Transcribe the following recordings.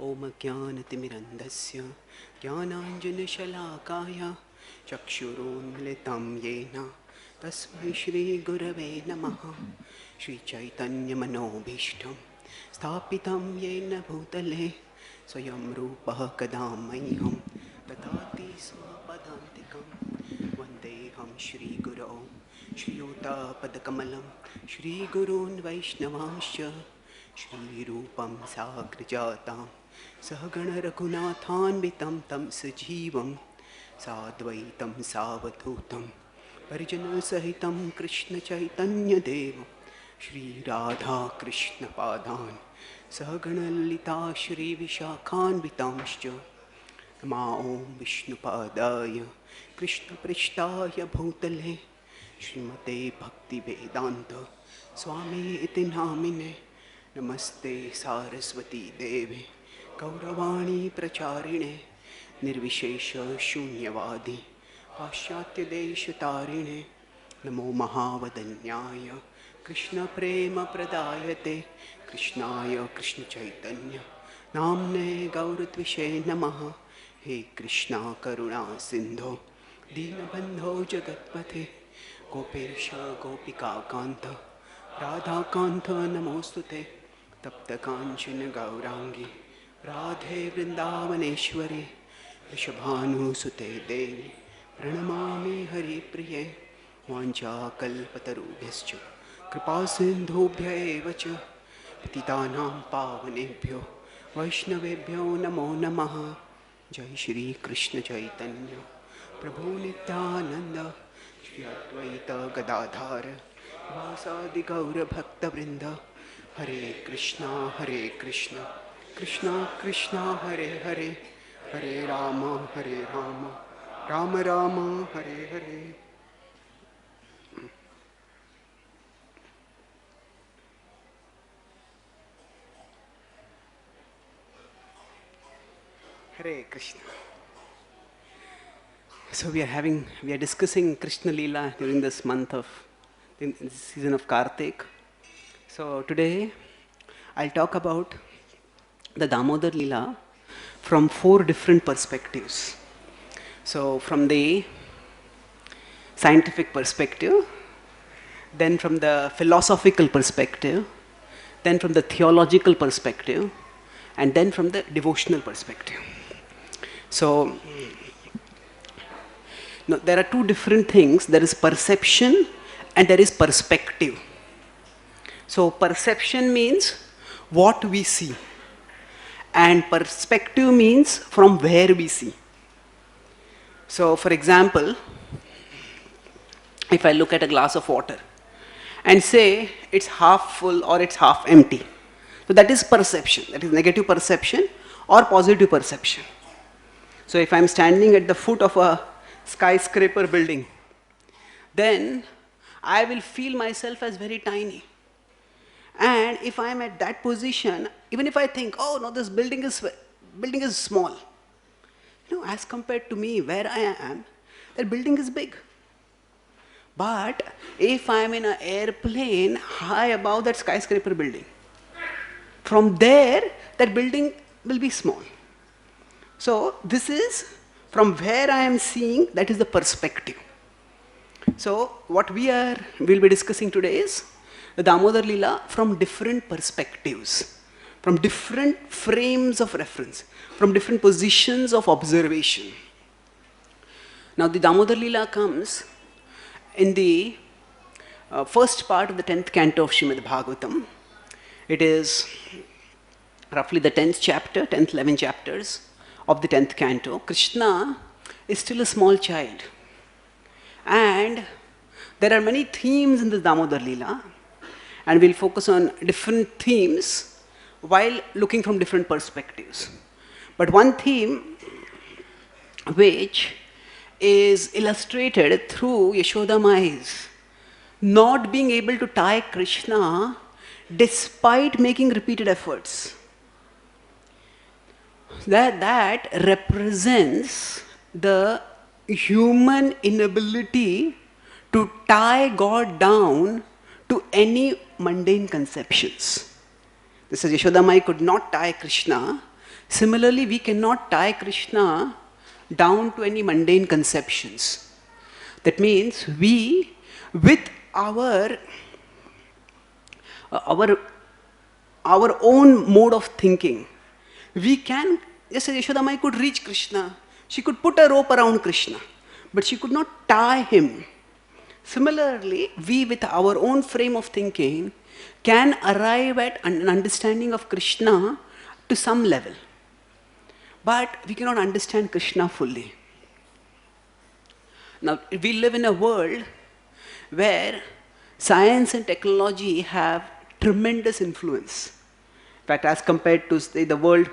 Om Jnanatimirandasya Jnananjanashalakaya Chakshurunmilitam Yena Tasmai Shri Gurave Namaha Shri Chaitanya Manobhishtam Sthapitam Yena Bhutale Swayam Rupa Kadamaiham Tatati Swapadantikam Vandeham Shri Guru Shri Yuta Padakamalam Shri Gurun Vaishnavasya Shri Rupam Sagrajatam Sahagana Raghunathanvitam Tam Sajivam Sadvaitam Savadhutam Parijana Sahitam Krishna Chaitanya Devam Shri Radha Krishna Padan Sahagana Lalita Shri Vishakhanvitamscha Nama Om Vishnu Padaya Krishna Prishtaya Bhutale Srimate Bhakti Vedanta Swami Iti Namine Namaste Saraswati Devi Gauravani Pracharine Nirvishesha Shunyavadi Paschatya Desha Tarine Namo Mahavadanyaya Krishna Prema Pradayate Krishnaya Krishna Chaitanya Namne Gauratvishe Namaha He Krishna Karuna Sindho Dinabandho Jagatpate Gopesha Gopika Kanta Radha Kanta Namostute Tapta Kanchana Gaurangi Radhe Vrindavaneshwari Rishabhanu Sute Devi Pranamami Hari Priye Vancha Kalpatarubhyascha Kripa Sindhubhya Evacha Patitanam Pavanebhyo Vaishnavebhyo Namo Namaha Jai Shri Krishna Chaitanya Prabhu Nityananda Shri Advaita Gadadhara Vasadi Gaura Bhakta Vrinda Hare Krishna Krishna Krishna Hare Hare Hare Rama Rama Rama Hare Hare. Hare Krishna. So we are discussing Krishna Lila during this month of in this season of Kartik. So today I'll talk about the Damodara Lila from 4 different perspectives. So from the scientific perspective, then from the philosophical perspective, then from the theological perspective, and then from the devotional perspective. So now, there are 2 different things. There is perception and there is perspective. So perception means what we see, and perspective means from where we see. So for example, if I look at a glass of water and say it's half full or it's half empty, so that is perception. That is negative perception or positive perception. So if I'm standing at the foot of a skyscraper building, then I will feel myself as very tiny. And if I'm at that position, even if I think, oh no, this building is small, as compared to me where I am, that building is big. But if I'm in an airplane high above that skyscraper building, from there that building will be small. So this is from where I am seeing, that is the perspective. So what we'll be discussing today is the Damodara Lila from different perspectives, from different frames of reference, from different positions of observation. Now the Damodara Lila comes in the first part of the 10th canto of Srimad Bhagavatam. It is roughly the 10th chapter, 10th 11 chapters of the 10th canto. Krishna is still a small child. And there are many themes in the Damodara Lila, and we'll focus on different themes while looking from different perspectives. But one theme which is illustrated through Yashoda Mai's not being able to tie Krishna despite making repeated efforts. That represents the human inability to tie God down to any mundane conceptions. This is Yashoda Mai could not tie Krishna Similarly, we cannot tie Krishna down to any mundane conceptions. That means we, with our own mode of thinking, we can, just as Yashodamai could reach Krishna, she could put a rope around Krishna, but she could not tie him. Similarly, we with our own frame of thinking can arrive at an understanding of Krishna to some level. But we cannot understand Krishna fully. Now, we live in a world where science and technology have tremendous influence. In fact, as compared to, say, the world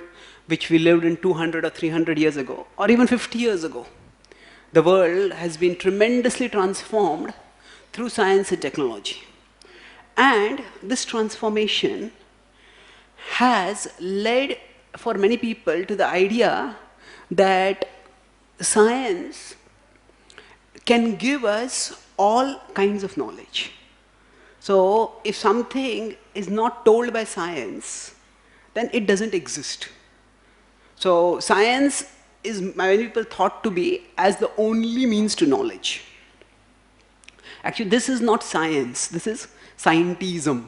which we lived in 200 or 300 years ago, or even 50 years ago, the world has been tremendously transformed through science and technology. And this transformation has led for many people to the idea that science can give us all kinds of knowledge. So if something is not told by science, then it doesn't exist. So science is many people thought to be as the only means to knowledge. Actually, this is not science, this is scientism.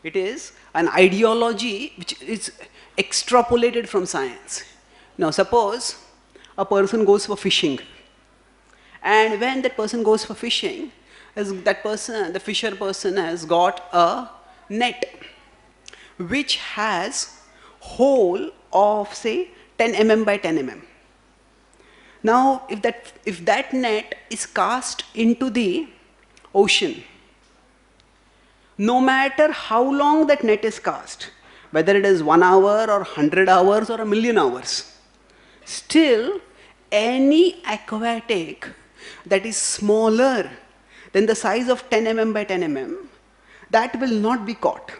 It is an ideology which is extrapolated from science. Now suppose a person goes for fishing, and when that person goes for fishing, that person, the fisher person, has got a net which has hole of, say, 10 mm by 10 mm. Now, if that net is cast into the ocean, no matter how long that net is cast, whether it is 1 hour or 100 hours or 1,000,000 hours, still any aquatic that is smaller than the size of 10 mm by 10 mm, that will not be caught.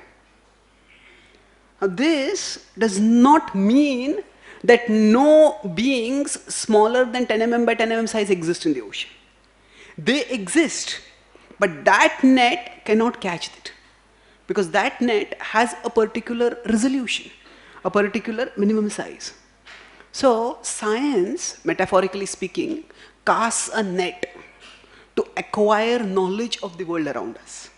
Now, this does not mean that no beings smaller than 10 mm by 10 mm size exist in the ocean. They exist, but that net cannot catch it, because that net has a particular resolution, a particular minimum size. So science, metaphorically speaking, casts a net to acquire knowledge of the world around us.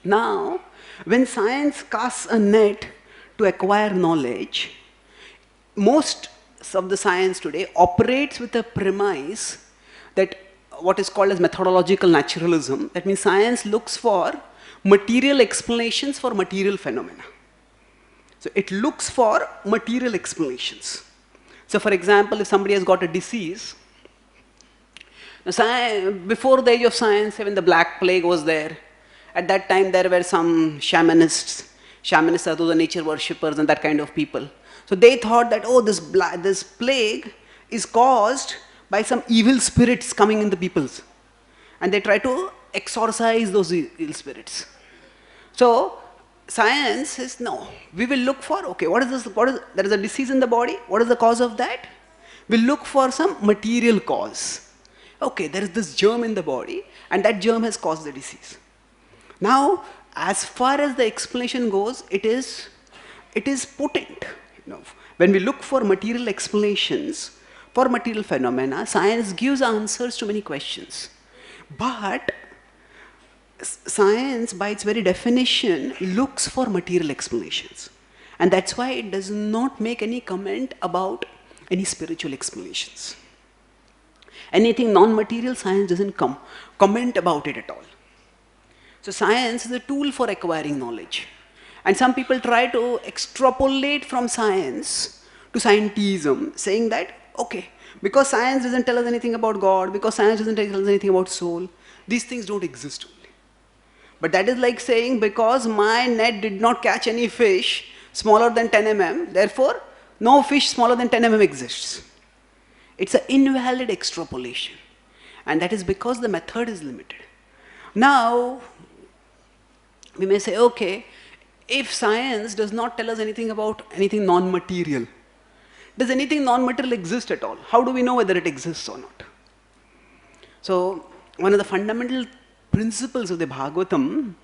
Now, when science casts a net to acquire knowledge, most of the science today operates with a premise that what is called as methodological naturalism. That means science looks for material explanations for material phenomena. So it looks for material explanations. So for example, if somebody has got a disease, before the age of science, when the Black Plague was there, at that time there were some shamanists. Shamanists are those are nature worshippers and that kind of people. So they thought that, oh, this plague is caused by some evil spirits coming in the peoples. And they try to exorcise those evil spirits. So science says, no, we will look for, okay, there is a disease in the body, what is the cause of that? We'll look for some material cause. Okay, there is this germ in the body, and that germ has caused the disease. Now, as far as the explanation goes, it is potent. When we look for material explanations for material phenomena, science gives answers to many questions. But science, by its very definition, looks for material explanations. And that's why it does not make any comment about any spiritual explanations. Anything non-material, science doesn't comment about it at all. So science is a tool for acquiring knowledge. And some people try to extrapolate from science to scientism, saying that, okay, because science doesn't tell us anything about God, because science doesn't tell us anything about soul, these things don't exist only. But that is like saying, because my net did not catch any fish smaller than 10 mm, therefore no fish smaller than 10 mm exists. It's an invalid extrapolation. And that is because the method is limited. Now, we may say, okay, if science does not tell us anything about anything non-material, does anything non-material exist at all? How do we know whether it exists or not? So, one of the fundamental principles of the Bhagavatam,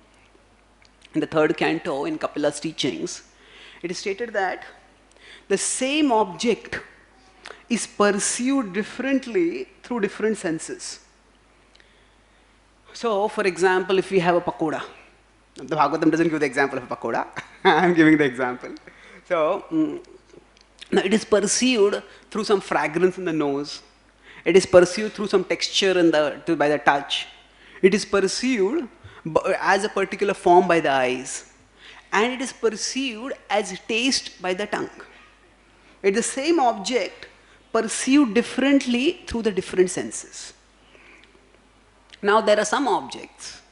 in the 3rd canto, in Kapila's teachings, it is stated that the same object is perceived differently through different senses. So, for example, if we have a pakoda, the Bhagavatam doesn't give the example of a pakoda. I am giving the example. So, now it is perceived through some fragrance in the nose. It is perceived through some texture by the touch. It is perceived as a particular form by the eyes. And it is perceived as taste by the tongue. It is the same object perceived differently through the different senses. Now there are some objects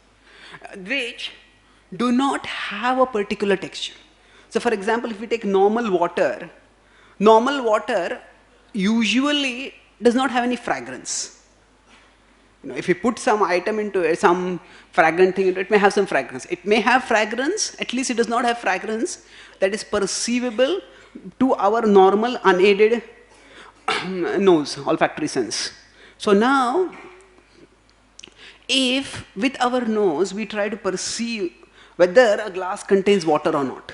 which do not have a particular texture. So for example, if we take normal water usually does not have any fragrance. If you put some item into it, some fragrant thing into it, it may have some fragrance. It may have fragrance, at least it does not have fragrance that is perceivable to our normal unaided nose, olfactory sense. So now, if with our nose we try to perceive whether a glass contains water or not.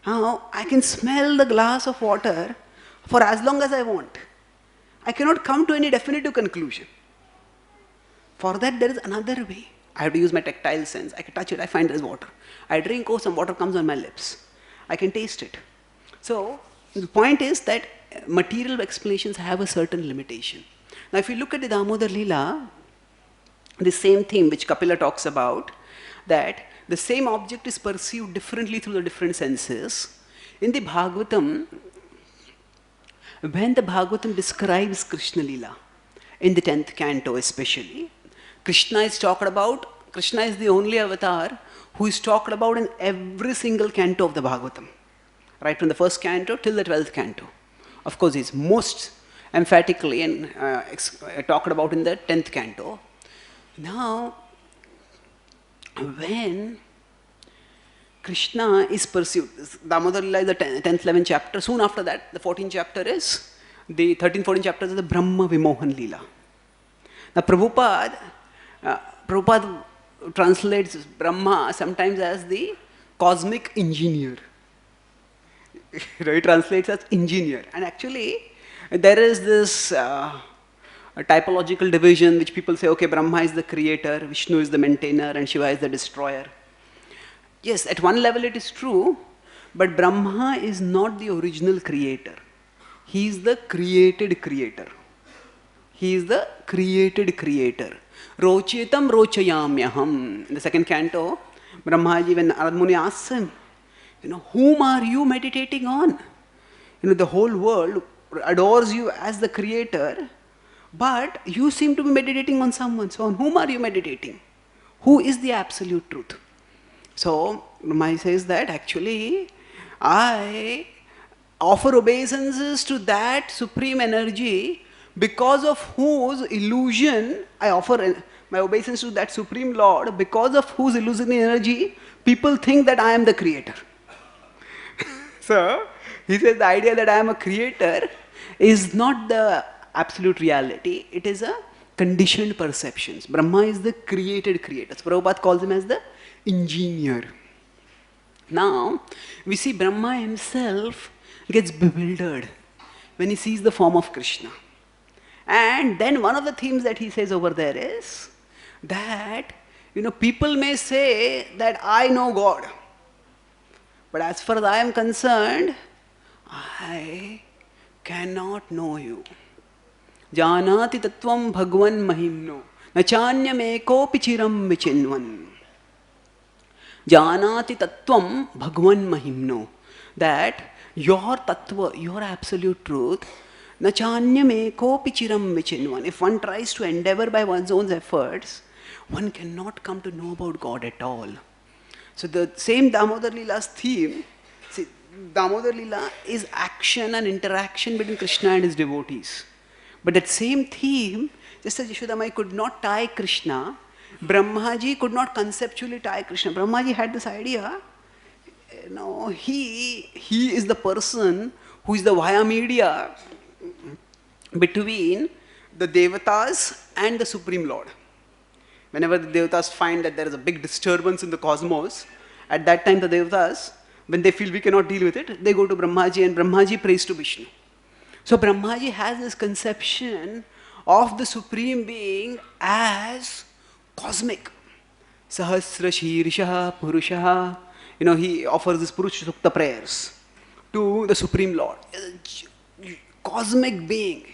Now, I can smell the glass of water for as long as I want. I cannot come to any definitive conclusion. For that, there is another way. I have to use my tactile sense. I can touch it, I find there is water. I drink, oh, some water comes on my lips. I can taste it. So, the point is that material explanations have a certain limitation. Now, if you look at the Damodara Lila, the same theme which Kapila talks about, that the same object is perceived differently through the different senses. In the Bhagavatam, when the Bhagavatam describes Krishna Lila, in the 10th canto especially, Krishna is talked about. Krishna is the only avatar who is talked about in every single canto of the Bhagavatam, right from the first canto till the 12th canto. Of course, he is most emphatically and talked about in the 10th canto. Now, when Krishna is perceived, Damodara Lila is the 10th, 11th chapter. Soon after that, the 14th chapter is, the 13th, 14th chapters is the Brahma Vimohan Lila. Now, Prabhupada translates Brahma sometimes as the cosmic engineer. He translates as engineer. And actually, there is this a typological division which people say, okay, Brahma is the creator, Vishnu is the maintainer, and Shiva is the destroyer. Yes, at one level it is true, but Brahma is not the original creator. He is the created creator. He is the created creator. Rochetam rochayamyaham. In the second canto, Brahmaji, when Narad Muni asks him, whom are you meditating on? The whole world adores you as the creator, but you seem to be meditating on someone. So on whom are you meditating? Who is the absolute truth? So Brahma says that actually I offer obeisances to that supreme energy because of whose illusion I offer my obeisance to that supreme Lord, because of whose illusory energy people think that I am the creator. So he says the idea that I am a creator is not the absolute reality, it is a conditioned perceptions. Brahma is the created creator. So Prabhupada calls him as the engineer. Now, we see Brahma himself gets bewildered when he sees the form of Krishna. And then one of the themes that he says over there is that, people may say that I know God. But as far as I am concerned, I cannot know you. Janati tattvam bhagwan mahimno nachanyam ekopi chiram vichinvan. Janati tattvam bhagwan mahimno. That your tattva, your absolute truth, nachanyam ekopi chiram vichinvan. If one tries to endeavor by one's own efforts, one cannot come to know about God at all. So the same Damodara Lila's theme, see, Damodara Lila is action and interaction between Krishna and his devotees. But that same theme, just as Yashodamai could not tie Krishna, Brahmaji could not conceptually tie Krishna. Brahmaji had this idea, he is the person who is the via media between the Devatas and the Supreme Lord. Whenever the Devatas find that there is a big disturbance in the cosmos, at that time the Devatas When they feel we cannot deal with it, they go to Brahmaji and Brahmaji prays to Vishnu. So Brahmaji has this conception of the Supreme Being as cosmic. Sahasra Shirsha Purusha. He offers this Purusha Sukta prayers to the Supreme Lord. Cosmic being.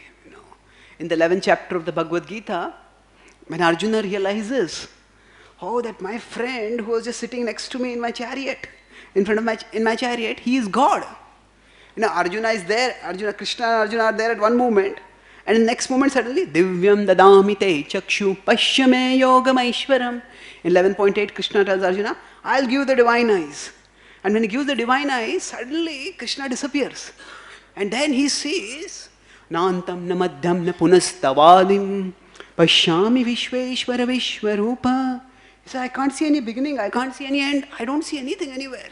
In the 11th chapter of the Bhagavad Gita, when Arjuna realizes, that my friend who was just sitting next to me in my chariot, in my chariot, he is God. Arjuna is there, Krishna and Arjuna are there at one moment, and in the next moment suddenly, Divyam dadami te chakshu pashyame yogam aishwaram. In 11.8, Krishna tells Arjuna, I'll give you the divine eyes. And when he gives the divine eyes, suddenly Krishna disappears. And then he sees, Nantam na madhyam na punastavadim pashyami vishveshwara vishwarupa. He said, I can't see any beginning, I can't see any end, I don't see anything anywhere.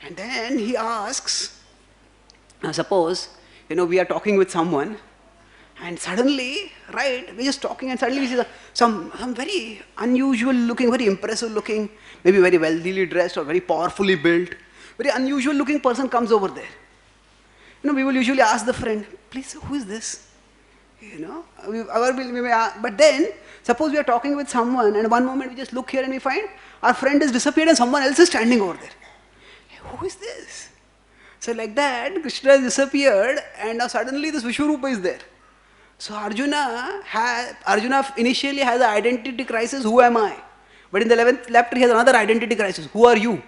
And then he asks, now suppose, we are talking with someone, and suddenly, right, we're just talking and suddenly we see some very unusual looking, very impressive looking, maybe very wealthily dressed or very powerfully built, very unusual looking person comes over there. We will usually ask the friend, please, who is this? But then, suppose we are talking with someone and one moment we just look here and we find our friend has disappeared and someone else is standing over there. Hey, who is this? So like that, Krishna has disappeared and now suddenly this Vishwarupa is there. So Arjuna initially has an identity crisis, who am I? But in the 11th chapter he has another identity crisis, who are you?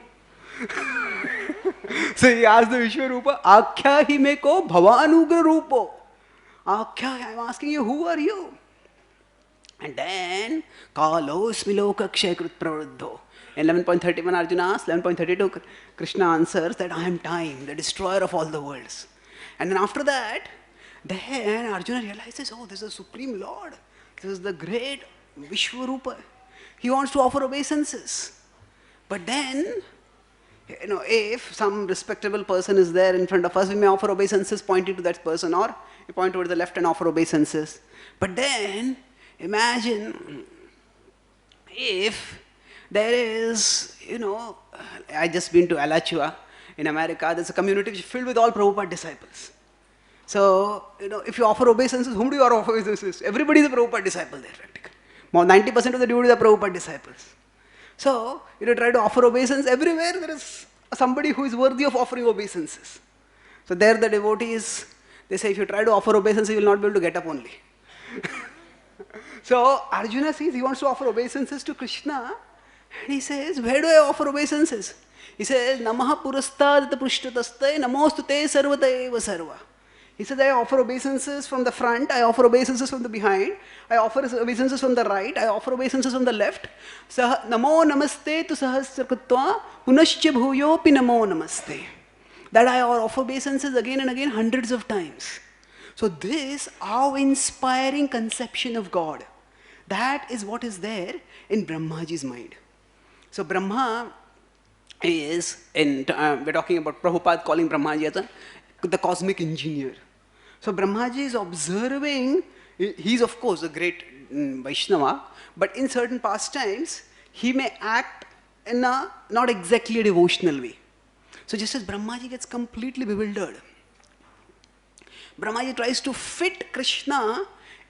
So he asks the Vishwarupa, Akhya hi meko bhavanugra rupo. Akhya, I am asking you, who are you? And then, Kalosmi lokakshay krut pravruddho. In 11.31 Arjuna asks, 11.32 Krishna answers that I am time, the destroyer of all the worlds. And then after that, then Arjuna realizes, this is the Supreme Lord. This is the great Vishwarupa. He wants to offer obeisances. But then, if some respectable person is there in front of us, we may offer obeisances pointing to that person, or we point toward the left and offer obeisances. But then, imagine if there is, I just been to Alachua in America, there's a community which is filled with all Prabhupada disciples. So, if you offer obeisances, whom do you offer obeisances? Everybody is a Prabhupada disciple there, practically. More 90% of the devotees are Prabhupada disciples. So, try to offer obeisance, everywhere there is somebody who is worthy of offering obeisances. So there the devotees, they say if you try to offer obeisance, you will not be able to get up only. So Arjuna says he wants to offer obeisances to Krishna, and he says, where do I offer obeisances? He says, Namaha purastadata prushtataste namostute sarvata eva sarva. He says, I offer obeisances from the front, I offer obeisances from the behind, I offer obeisances from the right, I offer obeisances from the left. Namo namaste tu sahasrakutva punascha bhuyopi namo namaste. That I offer obeisances again and again hundreds of times. So this awe-inspiring conception of God, that is what is there in Brahmaji's mind. So Brahma is, we're talking about Prabhupada calling Brahmaji as the cosmic engineer. So Brahmaji is observing, he's of course a great Vaishnava, but in certain pastimes, he may act in a not exactly a devotional way. So just as Brahmaji gets completely bewildered, Brahmaji tries to fit Krishna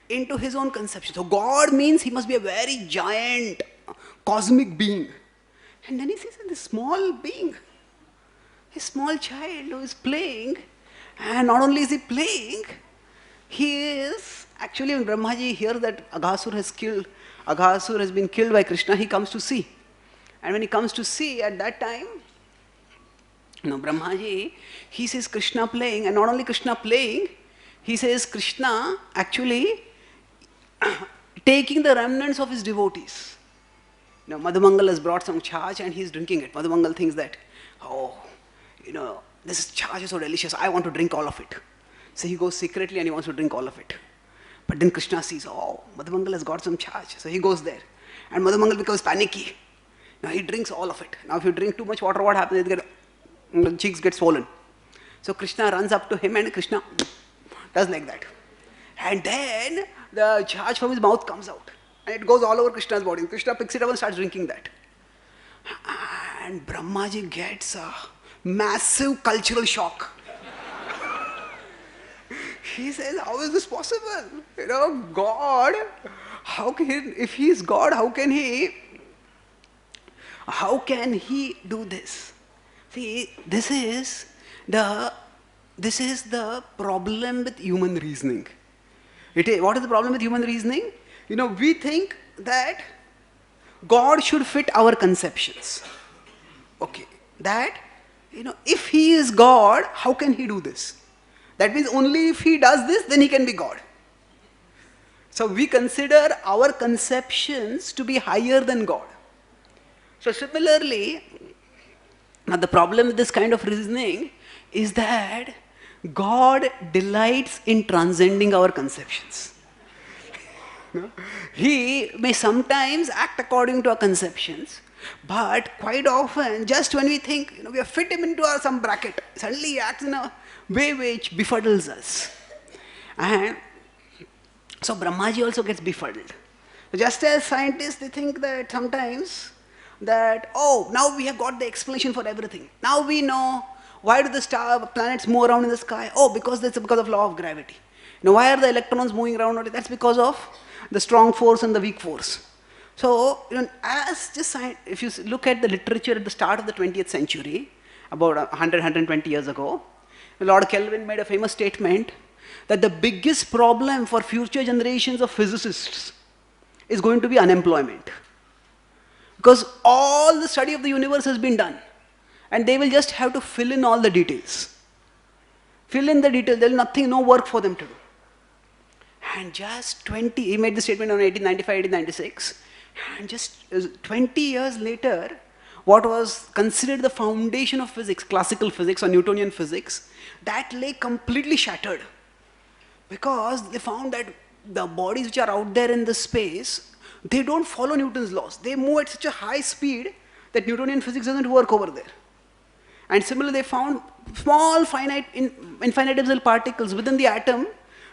into his own conception. So God means he must be a very giant, cosmic being. And then he sees this small being, a small child who is playing. And not only is he playing, he is actually, when Brahmaji hears that Aghasur has been killed by Krishna, he comes to see. And when he comes to see, at that time, Brahmaji, he sees Krishna playing, and not only Krishna playing, he says Krishna actually taking the remnants of his devotees. Madhumangal has brought some charge and he's drinking it. Madhumangal thinks that, this charge is so delicious, I want to drink all of it. So he goes secretly and he wants to drink all of it. But then Krishna sees, Madhumangal has got some charge. So he goes there. And Madhumangal becomes panicky. Now he drinks all of it. Now if you drink too much water, what happens? The cheeks get swollen. So Krishna runs up to him and Krishna does like that. And then the charge from his mouth comes out. And it goes all over Krishna's body. Krishna picks it up and starts drinking that. And Brahmaji gets Massive cultural shock. He says, how is this possible? God, how can he, if he is God, how can he do this? See, this is the problem with human reasoning. What is the problem with human reasoning? We think that God should fit our conceptions. Okay, that, if he is God, how can he do this? That means only if he does this, then he can be God. So we consider our conceptions to be higher than God. So similarly, now the problem with this kind of reasoning is that God delights in transcending our conceptions. He may sometimes act according to our conceptions, but quite often, just when we think we have fit him into some bracket, suddenly he acts in a way which befuddles us. And so Brahmaji also gets befuddled. Just as scientists, they think that sometimes that, now we have got the explanation for everything. Now we know why do the planets move around in the sky? Because that's because of law of gravity. Why are the electrons moving around? That's because of the strong force and the weak force. So, if you look at the literature at the start of the 20th century, about 120 years ago, Lord Kelvin made a famous statement that the biggest problem for future generations of physicists is going to be unemployment. Because all the study of the universe has been done, and they will just have to fill in all the details. Fill in the details, there is no work for them to do. And he made the statement on 1895, 1896, and just 20 years later, what was considered the foundation of physics, classical physics or Newtonian physics, that lay completely shattered. Because they found that the bodies which are out there in the space, they don't follow Newton's laws. They move at such a high speed that Newtonian physics doesn't work over there. And similarly, they found small infinitesimal particles within the atom,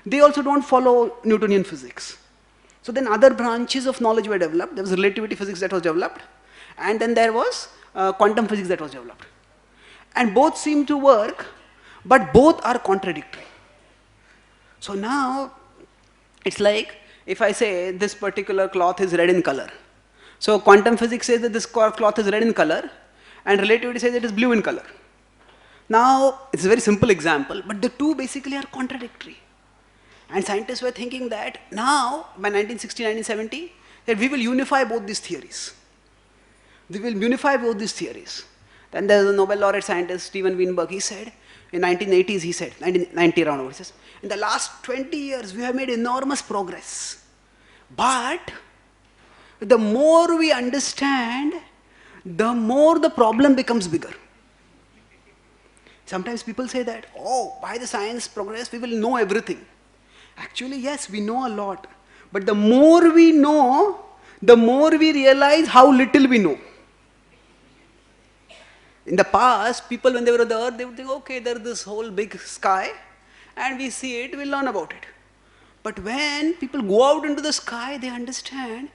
they also don't follow Newtonian physics. So then other branches of knowledge were developed. There was relativity physics that was developed, and then there was quantum physics that was developed. And both seem to work, but both are contradictory. So now, it's like if I say this particular cloth is red in color. So quantum physics says that this cloth is red in color, and relativity says it is blue in color. Now, it's a very simple example, but the two basically are contradictory. And scientists were thinking that now, by 1960, 1970, that we will unify both these theories. We will unify both these theories. Then there's a Nobel laureate scientist, Steven Weinberg, he said, in 1980s, he said, 1990 around over, he says, in the last 20 years, we have made enormous progress. But the more we understand, the more the problem becomes bigger. Sometimes people say that, by the science progress, we will know everything. Actually, yes, we know a lot. But the more we know, the more we realize how little we know. In the past, people, when they were on the earth, they would think, okay, there's this whole big sky, and we see it, we'll learn about it. But when people go out into the sky, they understand.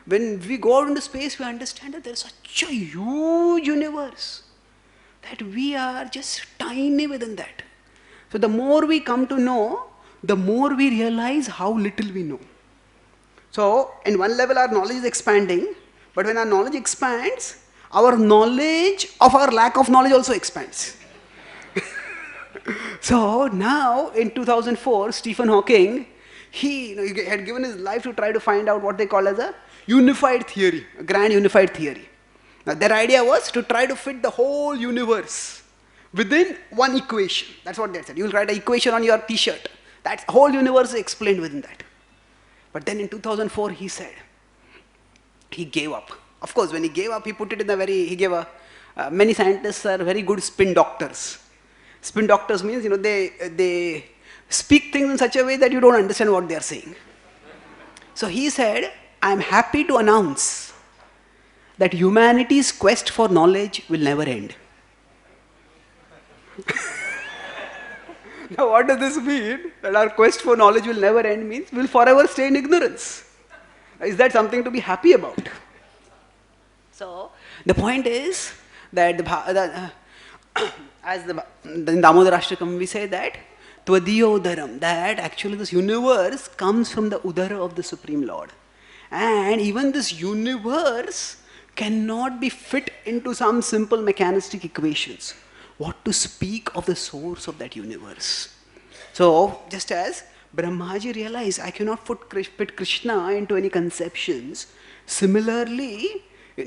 When we go out into space, we understand that there's such a huge universe, that we are just tiny within that. So the more we come to know, the more we realize how little we know. So, in one level our knowledge is expanding, but when our knowledge expands, our knowledge of our lack of knowledge also expands. So now, in 2004, Stephen Hawking, he had given his life to try to find out what they call as a unified theory, a grand unified theory. Now, their idea was to try to fit the whole universe within one equation. That's what they said. You will write an equation on your t-shirt. That whole universe is explained within that. But then in 2004, he said, he gave up. Of course, when he gave up, he put it in many scientists are very good spin doctors. Spin doctors means, they speak things in such a way that you don't understand what they are saying. So he said, I'm happy to announce that humanity's quest for knowledge will never end. Now what does this mean? That our quest for knowledge will never end means we'll forever stay in ignorance. Is that something to be happy about? So the point is that as in Damodara Ashtakam we say that Tvadiyo Udaram, that actually this universe comes from the Udara of the Supreme Lord. And even this universe cannot be fit into some simple mechanistic equations. What to speak of the source of that universe? So, just as Brahmaji realized, I cannot fit Krishna into any conceptions. Similarly,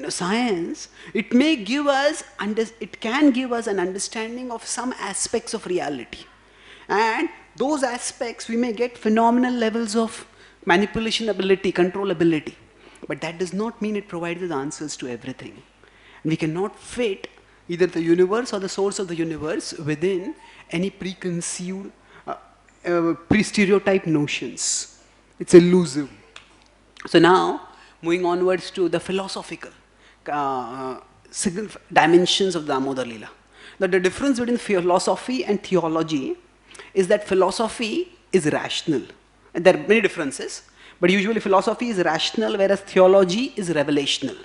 science, it can give us an understanding of some aspects of reality. And those aspects, we may get phenomenal levels of manipulation ability, control ability. But that does not mean it provides the answers to everything. And we cannot fit either the universe or the source of the universe within any preconceived, pre-stereotype notions. It's elusive. So now, moving onwards to the philosophical dimensions of the Damodara Lila. Now, the difference between philosophy and theology is that philosophy is rational. And there are many differences, but usually philosophy is rational, whereas theology is revelational.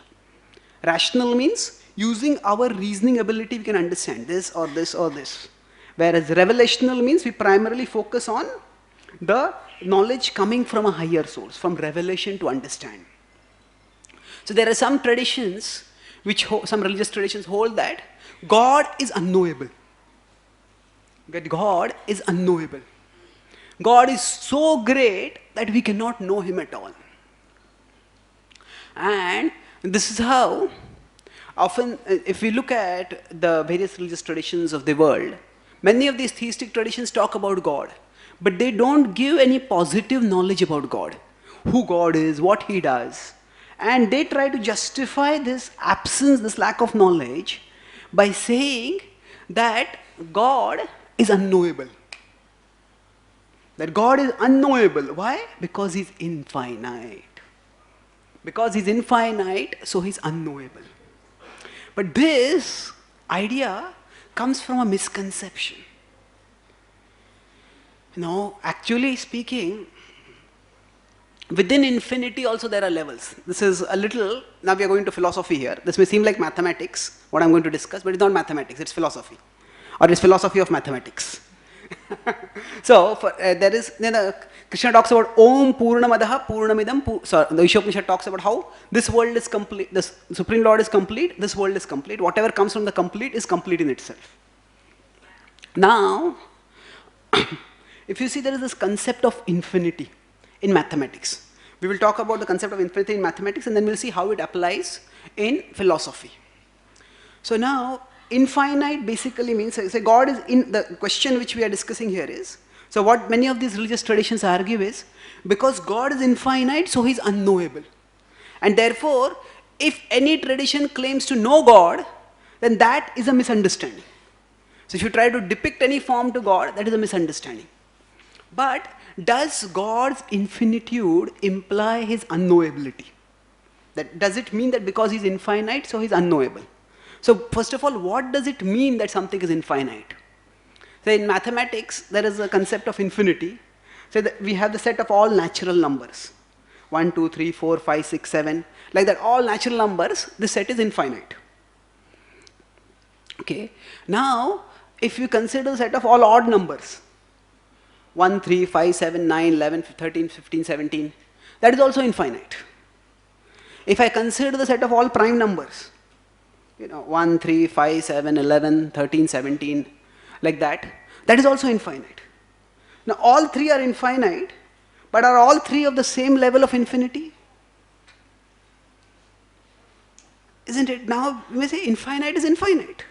Rational means using our reasoning ability we can understand this or this or this. Whereas revelational means we primarily focus on the knowledge coming from a higher source, from revelation to understand. So there are some traditions, some religious traditions hold that God is unknowable. That God is unknowable. God is so great that we cannot know Him at all. And this is how often, if we look at the various religious traditions of the world, many of these theistic traditions talk about God, but they don't give any positive knowledge about God, who God is, what He does. And they try to justify this absence, this lack of knowledge, by saying that God is unknowable. That God is unknowable. Why? Because He's infinite. Because He's infinite, so He's unknowable. But this idea comes from a misconception. Actually speaking, within infinity also there are levels. This is a little, now we are going to philosophy here. This may seem like mathematics, what I'm going to discuss, but it's not mathematics, it's philosophy. Or it's philosophy of mathematics. So, there is, Krishna talks about Om Purnamadaha Purnamidam, the Ishopanishad talks about how this world is complete, the Supreme Lord is complete, this world is complete, whatever comes from the complete is complete in itself. Now, if you see, there is this concept of infinity in mathematics. We will talk about the concept of infinity in mathematics and then we'll see how it applies in philosophy. So now, infinite basically means, say God is in, the question which we are discussing here is, so what many of these religious traditions argue is, because God is infinite, so He's unknowable. And therefore, if any tradition claims to know God, then that is a misunderstanding. So if you try to depict any form to God, that is a misunderstanding. But does God's infinitude imply His unknowability? Does it mean that because He's infinite, so He's unknowable? So first of all, what does it mean that something is infinite? So in mathematics, there is a concept of infinity. So that we have the set of all natural numbers. 1, 2, 3, 4, 5, 6, 7. Like that, all natural numbers, this set is infinite. Okay. Now, if you consider the set of all odd numbers, 1, 3, 5, 7, 9, 11, 13, 15, 17, that is also infinite. If I consider the set of all prime numbers, 1, 3, 5, 7, 11, 13, 17, like that, that is also infinite. Now all three are infinite, but are all three of the same level of infinity? Isn't it? Now we may say infinite is infinite.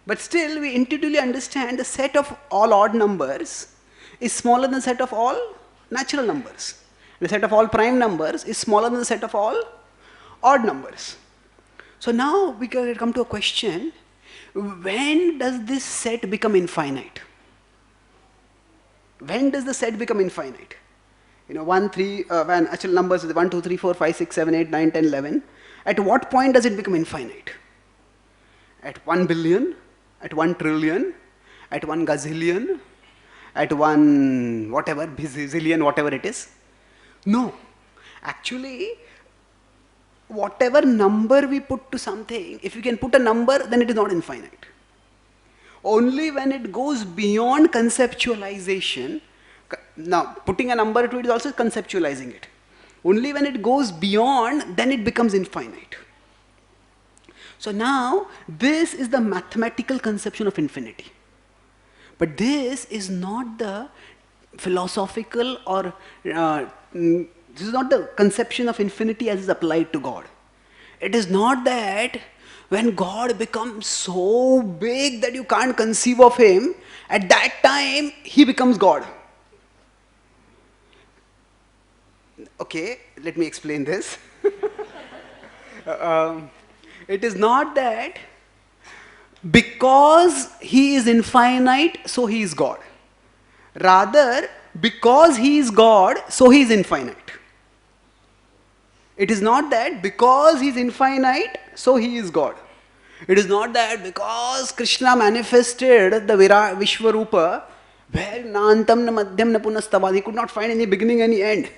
But still we intuitively understand the set of all odd numbers is smaller than the set of all natural numbers. The set of all prime numbers is smaller than the set of all odd numbers. So now we can come to a question, when does this set become infinite? When does the set become infinite? 1, 3, when actual numbers is 1, 2, 3, 4, 5, 6, 7, 8, 9, 10, 11. At what point does it become infinite? At 1 billion? At 1 trillion? At 1 gazillion? At 1 whatever, bazillion, whatever it is? No. Actually, whatever number we put to something, if you can put a number, then it is not infinite. Only when it goes beyond conceptualization, now putting a number to it is also conceptualizing it. Only when it goes beyond, then it becomes infinite. So now, this is the mathematical conception of infinity. But this is not the philosophical or this is not the conception of infinity as is applied to God. It is not that when God becomes so big that you can't conceive of him, at that time he becomes God. Okay, let me explain this. It is not that because he is infinite, so he is God. Rather, because he is God, so he is infinite. It is not that because he is infinite, so he is God. It is not that because Krishna manifested the Vishwarupa, where Nantam na Madhyam na Punastavad, he could not find any beginning, any end.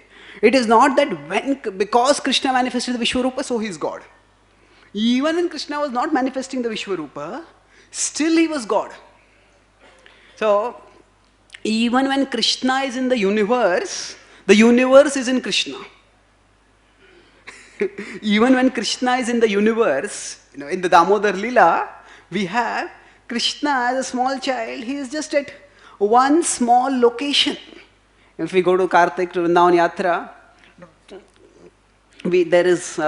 It is not that because Krishna manifested the Vishwarupa, so he is God. Even when Krishna was not manifesting the Vishwarupa, still he was God. So, even when Krishna is in the universe is in Krishna. Even when Krishna is in the universe, in the Damodara Lila, we have Krishna as a small child, he is just at one small location. If we go to Kartik, to Vrindavan Yatra, there is,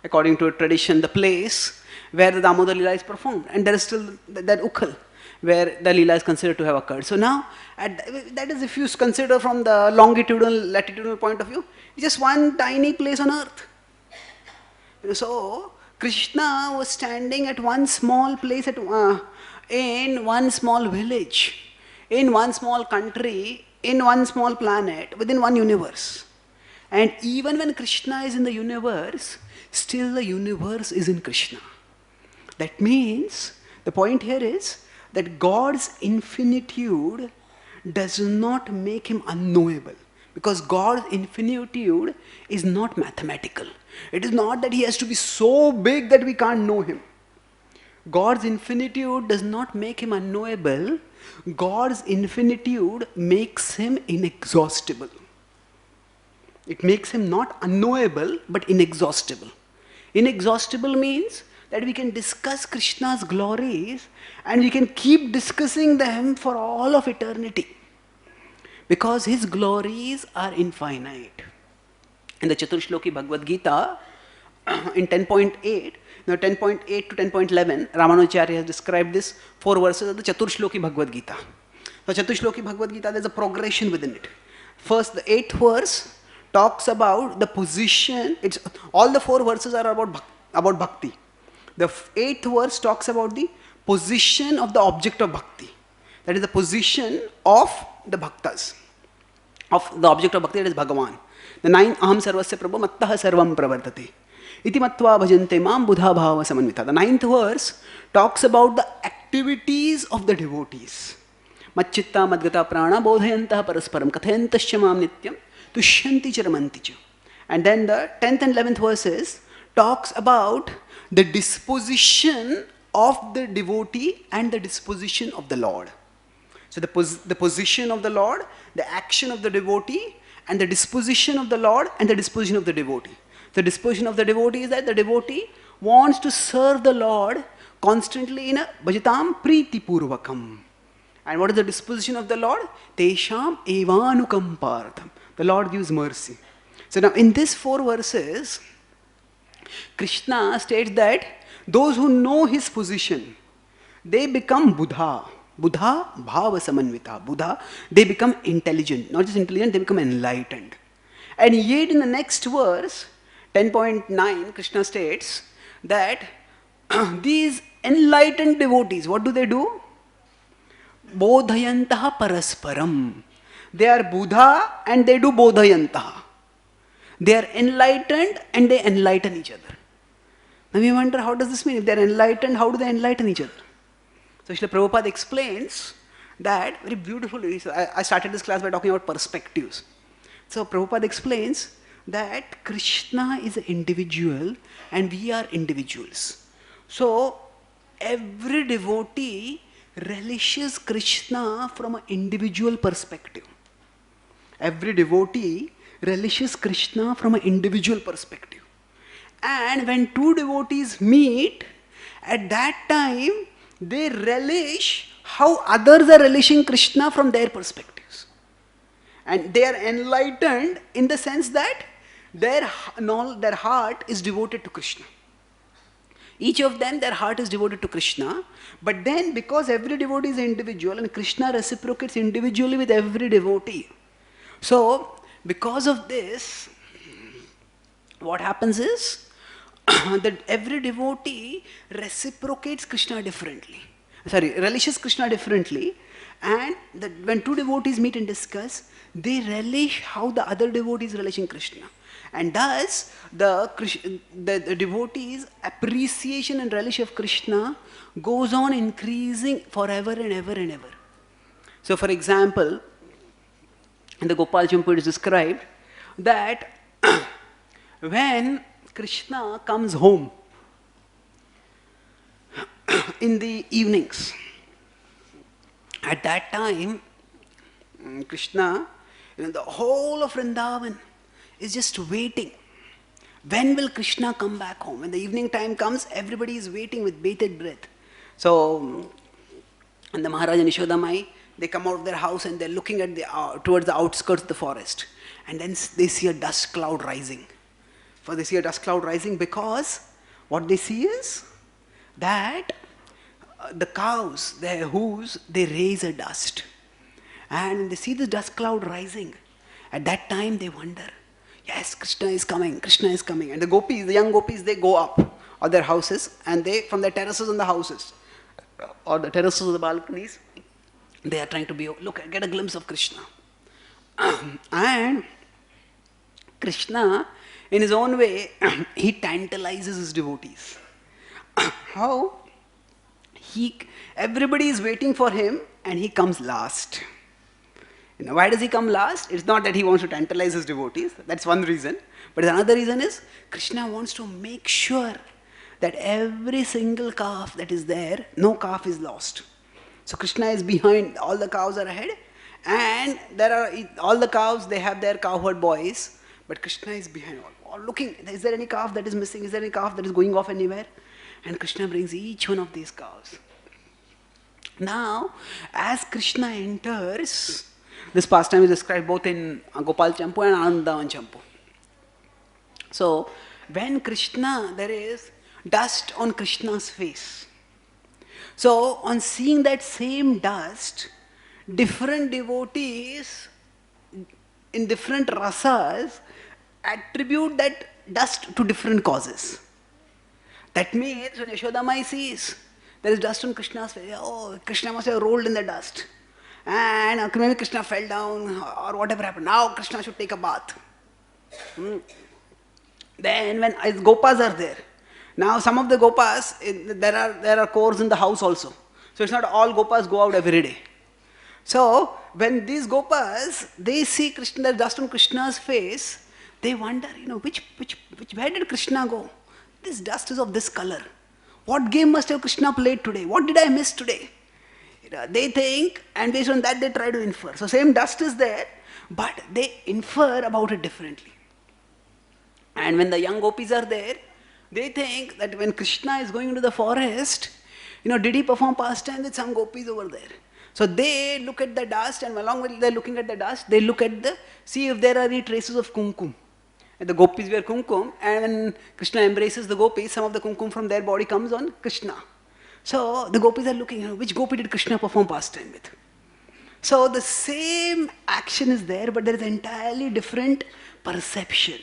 according to a tradition, the place where the Damodara Lila is performed. And there is still that Ukhal, where the Lila is considered to have occurred. So now, that is if you consider from the longitudinal, latitudinal point of view, it's just one tiny place on earth. So, Krishna was standing at one small place in one small village, in one small country, in one small planet, within one universe. And even when Krishna is in the universe, still the universe is in Krishna. That means, the point here is that God's infinitude does not make him unknowable. Because God's infinitude is not mathematical. It is not that he has to be so big that we can't know him. God's infinitude does not make him unknowable. God's infinitude makes him inexhaustible. It makes him not unknowable, but inexhaustible. Inexhaustible means that we can discuss Krishna's glories and we can keep discussing them for all of eternity. Because his glories are infinite. In the Chaturshloki Bhagavad Gita, in 10.8, 10.8 to 10.11, Ramanujacharya has described this 4 verses of the Chaturshloki Bhagavad Gita. The Chaturshloki Bhagavad Gita, there's a progression within it. First, the 8th verse talks about the position. All the 4 verses are about bhakti. The 8th verse talks about the position of the object of bhakti. That is the position of the bhaktas, of the object of bhakti, that is Bhagavan. The 9th, aham sarvasya prabhu mattaha sarvam pravartate. Iti matva bhajante mam buddha bhava samanvita. The 9th verse talks about the activities of the devotees. Macchitta madgata prana bodhayantaha parasparam kathayantascha mam nityam tushyanti charamanti cha. And then the 10th and 11th verses talks about the disposition of the devotee and the disposition of the Lord. So the position of the Lord, the action of the devotee, and the disposition of the Lord and the disposition of the devotee. The disposition of the devotee is that the devotee wants to serve the Lord constantly in a bhajatam priti purvakam. And what is the disposition of the Lord? Tesham evanukampartham. The Lord gives mercy. So now in these 4 verses, Krishna states that those who know his position, they become Buddha. Buddha bhava samanvita. Buddha, they become intelligent. Not just intelligent, they become enlightened. And yet in the next verse, 10.9, Krishna states that these enlightened devotees, what do? Bodhayantaha parasparam. They are Buddha and they do bodhayantaha. They are enlightened and they enlighten each other. Now we wonder, how does this mean? If they are enlightened, how do they enlighten each other? So Srila Prabhupada explains that very beautifully. So I started this class by talking about perspectives. So Prabhupada explains that Krishna is an individual and we are individuals. So every devotee relishes Krishna from an individual perspective. Every devotee relishes Krishna from an individual perspective. And when two devotees meet, at that time they relish how others are relishing Krishna from their perspectives. And they are enlightened in the sense that their heart is devoted to Krishna. Each of them, their heart is devoted to Krishna. But then, because every devotee is individual and Krishna reciprocates individually with every devotee. So, because of this, what happens is that every devotee reciprocates Krishna differently. Relishes Krishna differently. And that when two devotees meet and discuss, they relish how the other devotee is relishing Krishna. And thus, the devotee's appreciation and relish of Krishna goes on increasing forever and ever and ever. So, for example, in the Gopal Champu it is described that when Krishna comes home in the evenings, at that time, Krishna, the whole of Vrindavan is just waiting. When will Krishna come back home? When the evening time comes, everybody is waiting with bated breath. So, and the Maharaj and Yashodamai, they come out of their house and they're looking at towards the outskirts of the forest. And then they see a dust cloud rising. For they see a dust cloud rising because what they see is that the cows, their hooves, they raise a dust. And they see the dust cloud rising. At that time they wonder, yes, Krishna is coming, Krishna is coming. And the gopis, the young gopis, they go up of their houses and they, from their terraces on the houses or the terraces of the balconies, they are trying to get a glimpse of Krishna. And Krishna, in his own way, he tantalizes his devotees. How? Everybody is waiting for him and he comes last. Why does he come last? It's not that he wants to tantalize his devotees. That's one reason. But another reason is Krishna wants to make sure that every single calf that is there, no calf is lost. So Krishna is behind, all the cows are ahead, and all the cows, they have their cowherd boys, but Krishna is behind, all looking, is there any calf that is missing? Is there any calf that is going off anywhere? And Krishna brings each one of these cows. Now, as Krishna enters, this pastime is described both in Gopal Champu and Anandavan Champu. So, when Krishna, there is dust on Krishna's face. So, on seeing that same dust, different devotees in different rasas attribute that dust to different causes. That means when Yashodamai sees there is dust on Krishna's face, oh, Krishna must have rolled in the dust. And maybe Krishna fell down or whatever happened. Now Krishna should take a bath. Then when Gopas are there, now some of the Gopas, there are cores in the house also. So it's not all Gopas go out every day. So when these Gopas, they see Krishna, the dust on Krishna's face, they wonder, where did Krishna go? This dust is of this color. What game must have Krishna played today? What did I miss today? They think, and based on that they try to infer. So same dust is there, but they infer about it differently. And when the young gopis are there, they think that when Krishna is going into the forest, did he perform pastime with some gopis over there? So they look at the dust, and along with they're looking at the dust, they look at see if there are any traces of kumkum. And the gopis wear kumkum, and when Krishna embraces the gopis, some of the kumkum from their body comes on Krishna. So the gopis are looking, which gopi did Krishna perform pastime with? So the same action is there, but there is entirely different perception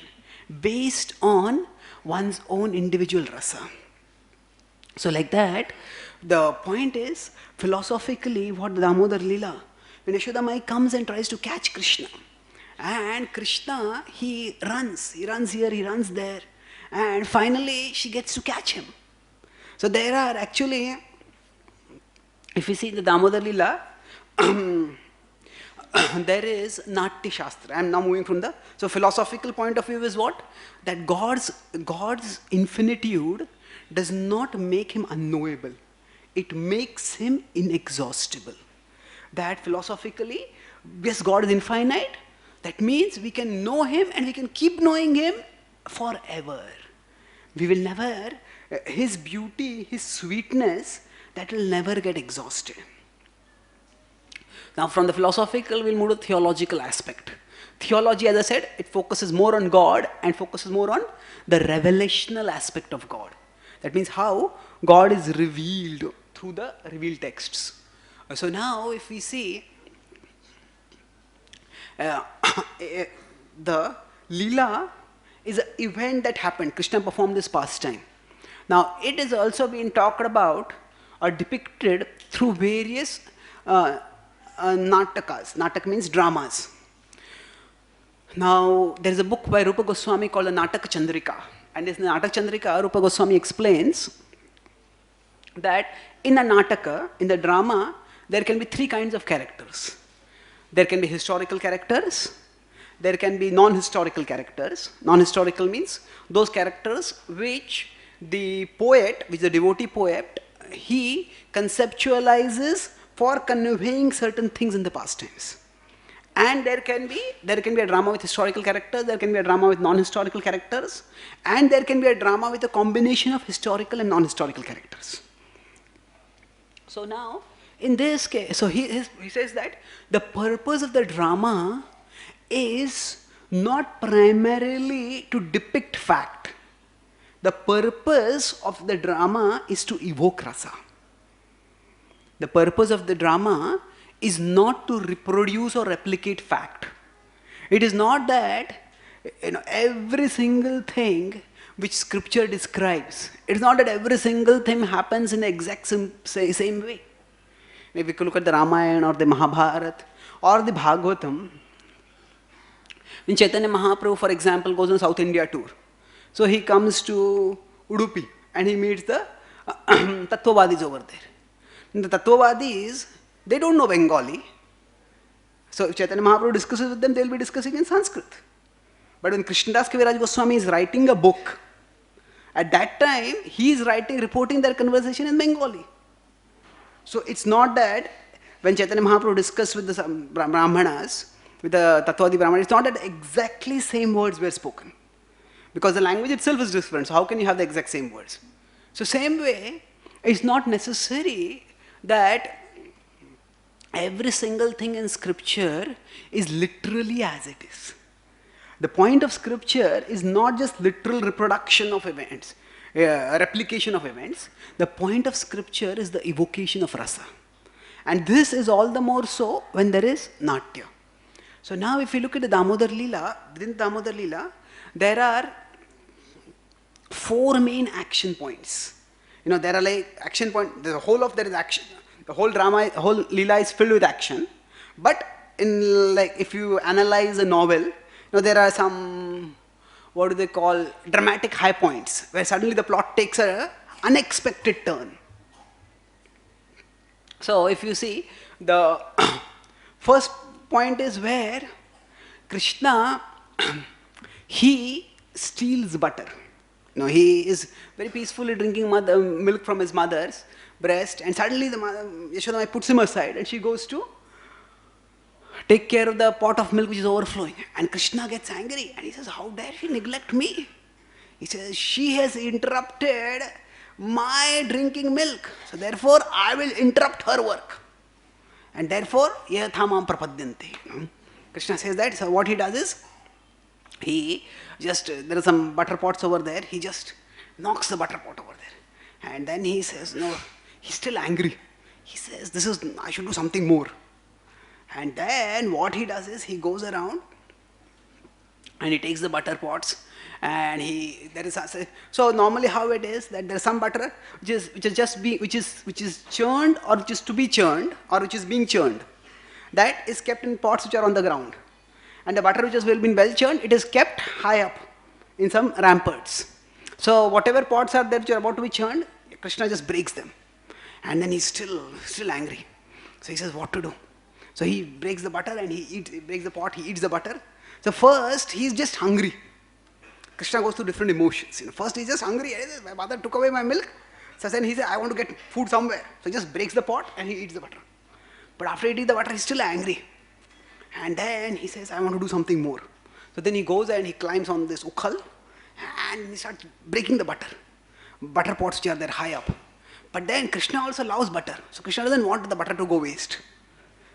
based on one's own individual rasa. So like that, the point is, philosophically, what the Damodara Lila, when Yashodamai comes and tries to catch Krishna, and Krishna, he runs here, he runs there, and finally she gets to catch him. So there are actually, if you see the Damodara Lila, there is Natya Shastra. I am now moving from so philosophical point of view is what? That God's infinitude does not make him unknowable. it makes him inexhaustible. That philosophically, yes, God is infinite. That means we can know him and we can keep knowing him forever. We will never, his beauty, his sweetness, that will never get exhausted. Now from the philosophical, we'll move to the theological aspect. Theology, as I said, it focuses more on God and focuses more on the revelational aspect of God. That means how God is revealed through the revealed texts. So now if we see the Lila is an event that happened. Krishna performed this pastime. Now it is also being talked about or depicted through various natakas. Natak means dramas. Now there is a book by Rupa Goswami called the Nataka Chandrika. And in the Nataka Chandrika, Rupa Goswami explains that in a Nataka, in the drama, there can be three kinds of characters. There can be historical characters, there can be non-historical characters. Non-historical means those characters which the poet, which the devotee poet, he conceptualizes for conveying certain things in the pastimes. And there can be a drama with historical characters, there can be a drama with non-historical characters, and there can be a drama with a combination of historical and non-historical characters. So now, in this case, so he says that the purpose of the drama is not primarily to depict fact. The purpose of the drama is to evoke rasa. The purpose of the drama is not to reproduce or replicate fact. It is not that every single thing which scripture describes, it is not that every single thing happens in the exact same way. If you look at the Ramayana or the Mahabharata or the Bhagavatam, when Chaitanya Mahaprabhu, for example, goes on South India tour, so he comes to Udupi and he meets the Tattvavadis over there. And the Tattvavadis, they don't know Bengali. So if Chaitanya Mahaprabhu discusses with them, they will be discussing in Sanskrit. But when Krishnadas Kaviraj Goswami is writing a book, at that time, he is reporting their conversation in Bengali. So it's not that when Chaitanya Mahaprabhu discussed with the Brahmanas, with the Tattvadi Brahmanas, it's not that exactly same words were spoken. Because the language itself is different, so how can you have the exact same words? So same way, it's not necessary that every single thing in scripture is literally as it is. The point of scripture is not just literal reproduction of events, replication of events. The point of scripture is the evocation of rasa. And this is all the more so when there is natya. So now if you look at the Damodara Lila, within Damodara Lila, there are 4 main action points. There are like action point, the whole of there is action. The whole drama, whole Leela is filled with action. But if you analyze a novel, there are some, what do they call, dramatic high points, where suddenly the plot takes an unexpected turn. So if you see, the first point is where Krishna, he steals butter. He is very peacefully drinking milk from his mother's breast, and suddenly the mother, Yashoda puts him aside and she goes to take care of the pot of milk which is overflowing. And Krishna gets angry and he says, how dare she neglect me? He says, she has interrupted my drinking milk, so therefore I will interrupt her work. And therefore, yathamam prapadyanti. Krishna says that, so what he does is, he just, there are some butter pots over there, he just knocks the butter pot over there. And then he says, no, he's still angry. He says, I should do something more. And then what he does is, he goes around and he takes the butter pots and so normally how it is that there is some butter which is churned or which is to be churned or which is being churned. That is kept in pots which are on the ground. And the butter which has been well churned, it is kept high up in some ramparts. So whatever pots are there which are about to be churned, Krishna just breaks them. And then he's still angry. So he says, what to do? So he breaks the butter and he breaks the pot, he eats the butter. So first, he's just hungry. Krishna goes through different emotions. First, he's just hungry. My mother took away my milk. So then he says, I want to get food somewhere. So he just breaks the pot and he eats the butter. But after eating the butter, he's still angry. And then he says, I want to do something more. So then he goes and he climbs on this ukhal and he starts breaking the butter. Butter pots which are there high up. But then Krishna also loves butter. So Krishna doesn't want the butter to go waste.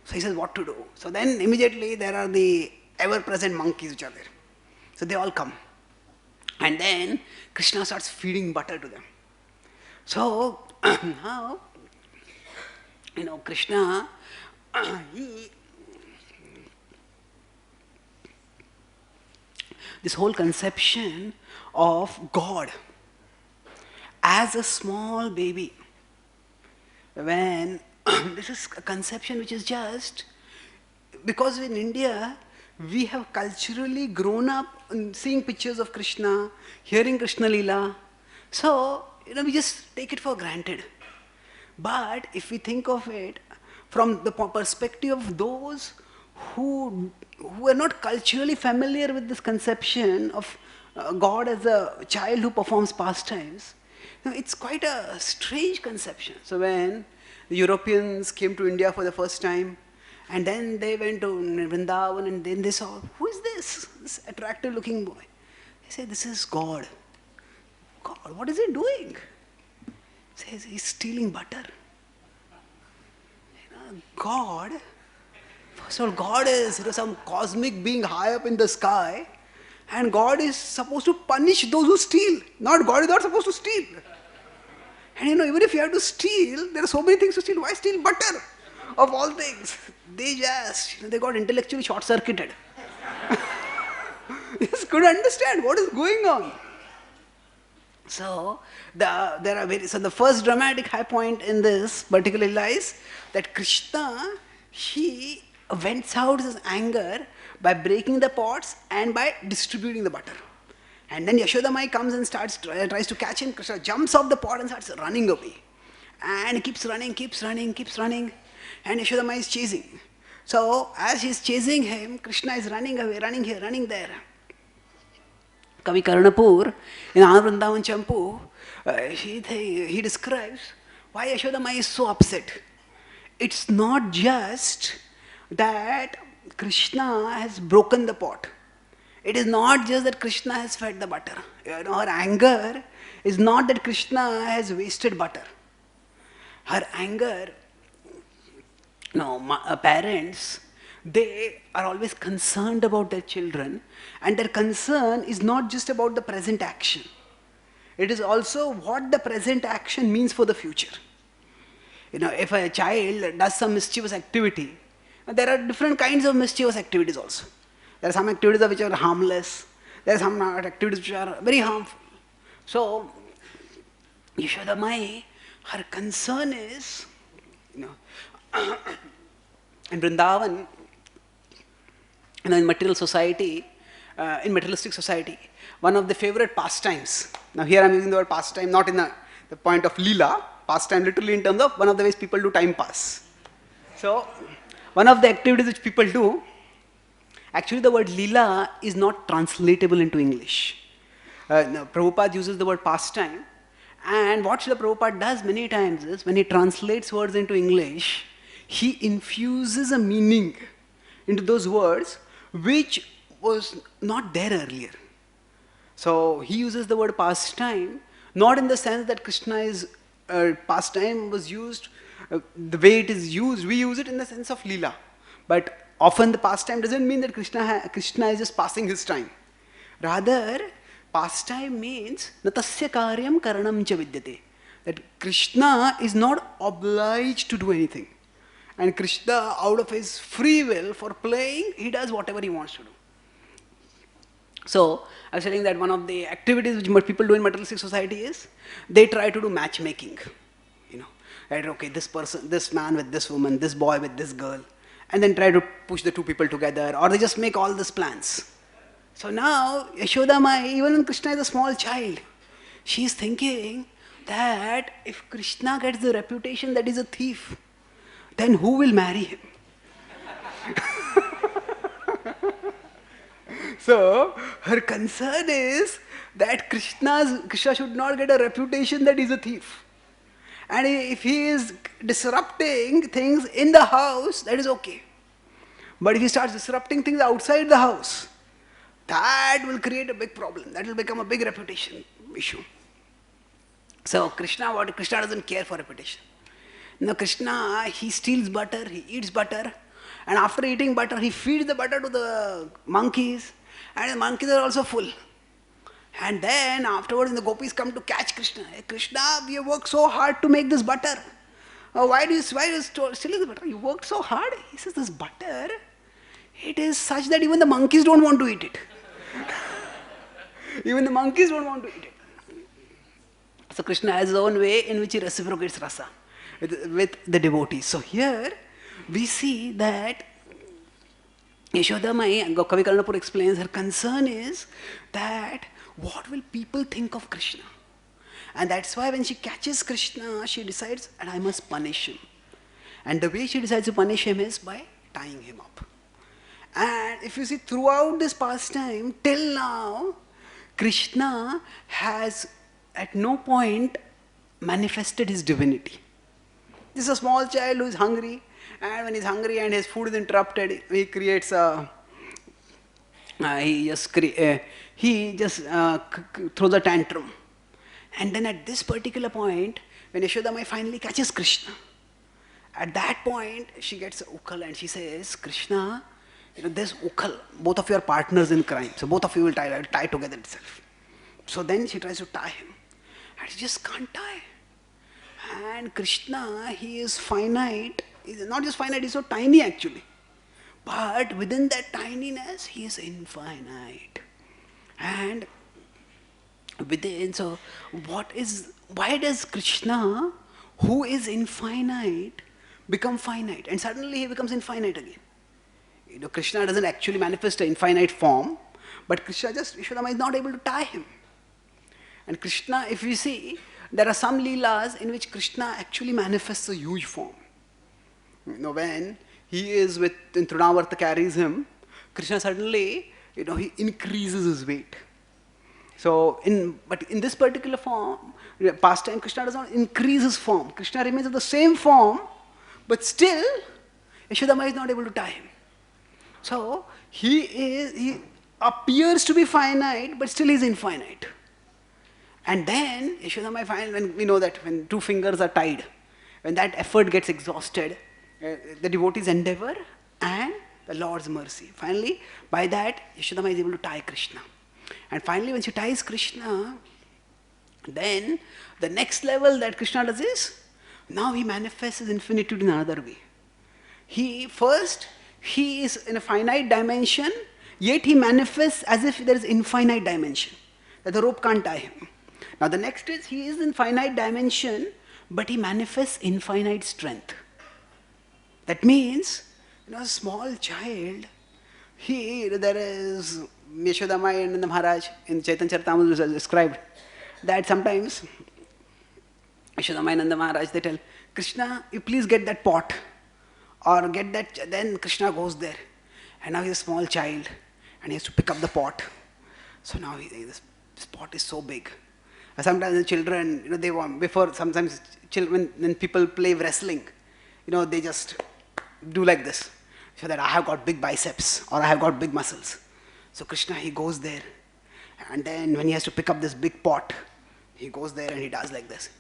So he says, what to do? So then immediately there are the ever-present monkeys which are there. So they all come. And then Krishna starts feeding butter to them. So now, Krishna, this whole conception of God as a small baby, when this is a conception which is just because in India we have culturally grown up seeing pictures of Krishna, hearing Krishna Lila, so we just take it for granted. But if we think of it from the perspective of those who are not culturally familiar with this conception of God as a child who performs pastimes, it's quite a strange conception. So when the Europeans came to India for the first time, and then they went to Vrindavan, and then they saw, who is this attractive looking boy? They say, this is God. God, what is he doing? He says, he's stealing butter. God, first of all, God is some cosmic being high up in the sky, and God is supposed to punish those who steal. God is not supposed to steal. And even if you have to steal, there are so many things to steal. Why steal butter? Of all things. They they got intellectually short-circuited. They just couldn't understand what is going on. So, the first dramatic high point in this particularly lies that Krishna, he vents out his anger by breaking the pots and by distributing the butter. And then Yashodamai comes and tries to catch him. Krishna jumps off the pot and starts running away. And keeps running. And Yashodamai is chasing. So, as he's chasing him, Krishna is running away, running here, running there. Kavi Karnapur, in Vrindavan Champu, he describes why Yashodamai is so upset. It's not just that Krishna has broken the pot. It is not just that Krishna has fed the butter. Her anger is not that Krishna has wasted butter. Her anger, parents, they are always concerned about their children, and their concern is not just about the present action. It is also what the present action means for the future. If a child does some mischievous activity, there are different kinds of mischievous activities also. There are some activities which are harmless. There are some activities which are very harmful. So, Yashodamai, her concern is, in Vrindavan, in material society, in materialistic society, one of the favorite pastimes. Now here I am using the word pastime, not in the point of lila, pastime literally in terms of one of the ways people do time pass. So, one of the activities which people do, actually the word lila is not translatable into English. Prabhupada uses the word pastime, and what Srila Prabhupada does many times is, when he translates words into English, he infuses a meaning into those words which was not there earlier. So he uses the word pastime, not in the sense that Krishna is, pastime was used the way it is used. We use it in the sense of lila. But often the pastime doesn't mean that Krishna is just passing his time. Rather, pastime means natasya karyam karanam cha vidyate. That Krishna is not obliged to do anything. And Krishna, out of his free will for playing, he does whatever he wants to do. So, I was telling that one of the activities which people do in materialistic society is, they try to do matchmaking. Right, okay, this man with this woman, this boy with this girl, and then try to push the two people together, or they just make all these plans. So now, Yashodamai, even when Krishna is a small child, she is thinking that if Krishna gets the reputation that he's a thief, then who will marry him? So, her concern is that Krishna should not get a reputation that he's a thief. And if he is disrupting things in the house, that is okay. But if he starts disrupting things outside the house, that will create a big problem. That will become a big reputation issue. So Krishna doesn't care for reputation. Now Krishna, he steals butter, he eats butter, and after eating butter, he feeds the butter to the monkeys, and the monkeys are also full. And then afterwards, the gopis come to catch Krishna. Hey, Krishna, we have worked so hard to make this butter. Why do you steal this butter? You worked so hard. He says, this butter, it is such that even the monkeys don't want to eat it. Even the monkeys don't want to eat it. So Krishna has his own way in which he reciprocates rasa with the devotees. So here we see that Yashodamai, Kavi Karnapur explains, her concern is that what will people think of Krishna? And that's why when she catches Krishna, she decides, and I must punish him. And the way she decides to punish him is by tying him up. And if you see throughout this pastime, till now, Krishna has at no point manifested his divinity. This is a small child who is hungry, and when he's hungry and his food is interrupted, he creates a. He just throws a tantrum. And then at this particular point, when Yashodamai finally catches Krishna, at that point she gets a ukal and she says, Krishna, this ukal, both of you are partners in crime, so both of you will tie together itself. So then she tries to tie him, and she just can't tie. And Krishna, he is finite. He's not just finite, he's so tiny actually. But within that tininess, he is infinite. And within, so why does Krishna, who is infinite, become finite? And suddenly he becomes infinite again. Krishna doesn't actually manifest an infinite form, but Yashodama is not able to tie him. And Krishna, if you see, there are some leelas in which Krishna actually manifests a huge form. When he is in Trinavarta carries him, Krishna suddenly, he increases his weight. So, but in this particular form, pastime, Krishna does not increase his form. Krishna remains of the same form, but still, Yashodama is not able to tie him. So, he appears to be finite, but still he is infinite. And then, Yashodamai finally, when we know that when two fingers are tied, when that effort gets exhausted, the devotee's endeavor and the Lord's mercy. Finally, by that, Yashodamai is able to tie Krishna. And finally, when she ties Krishna, then the next level that Krishna does is, now he manifests his infinitude in another way. He is in a finite dimension, yet he manifests as if there is infinite dimension, that the rope can't tie him. Now the next is, he is in finite dimension, but he manifests infinite strength. That means, a small child, there is Yashodamai and Nanda Maharaj in Chaitanya Charitamrita is described that sometimes Yashodamai and Nanda Maharaj, they tell, Krishna, you please get that pot or get that, then Krishna goes there. And now he's a small child and he has to pick up the pot. So now this pot is so big. Sometimes the children, they want, sometimes children, when people play wrestling, they just do like this, so that I have got big biceps or I have got big muscles. So Krishna, he goes there, and then when he has to pick up this big pot, he goes there and he does like this.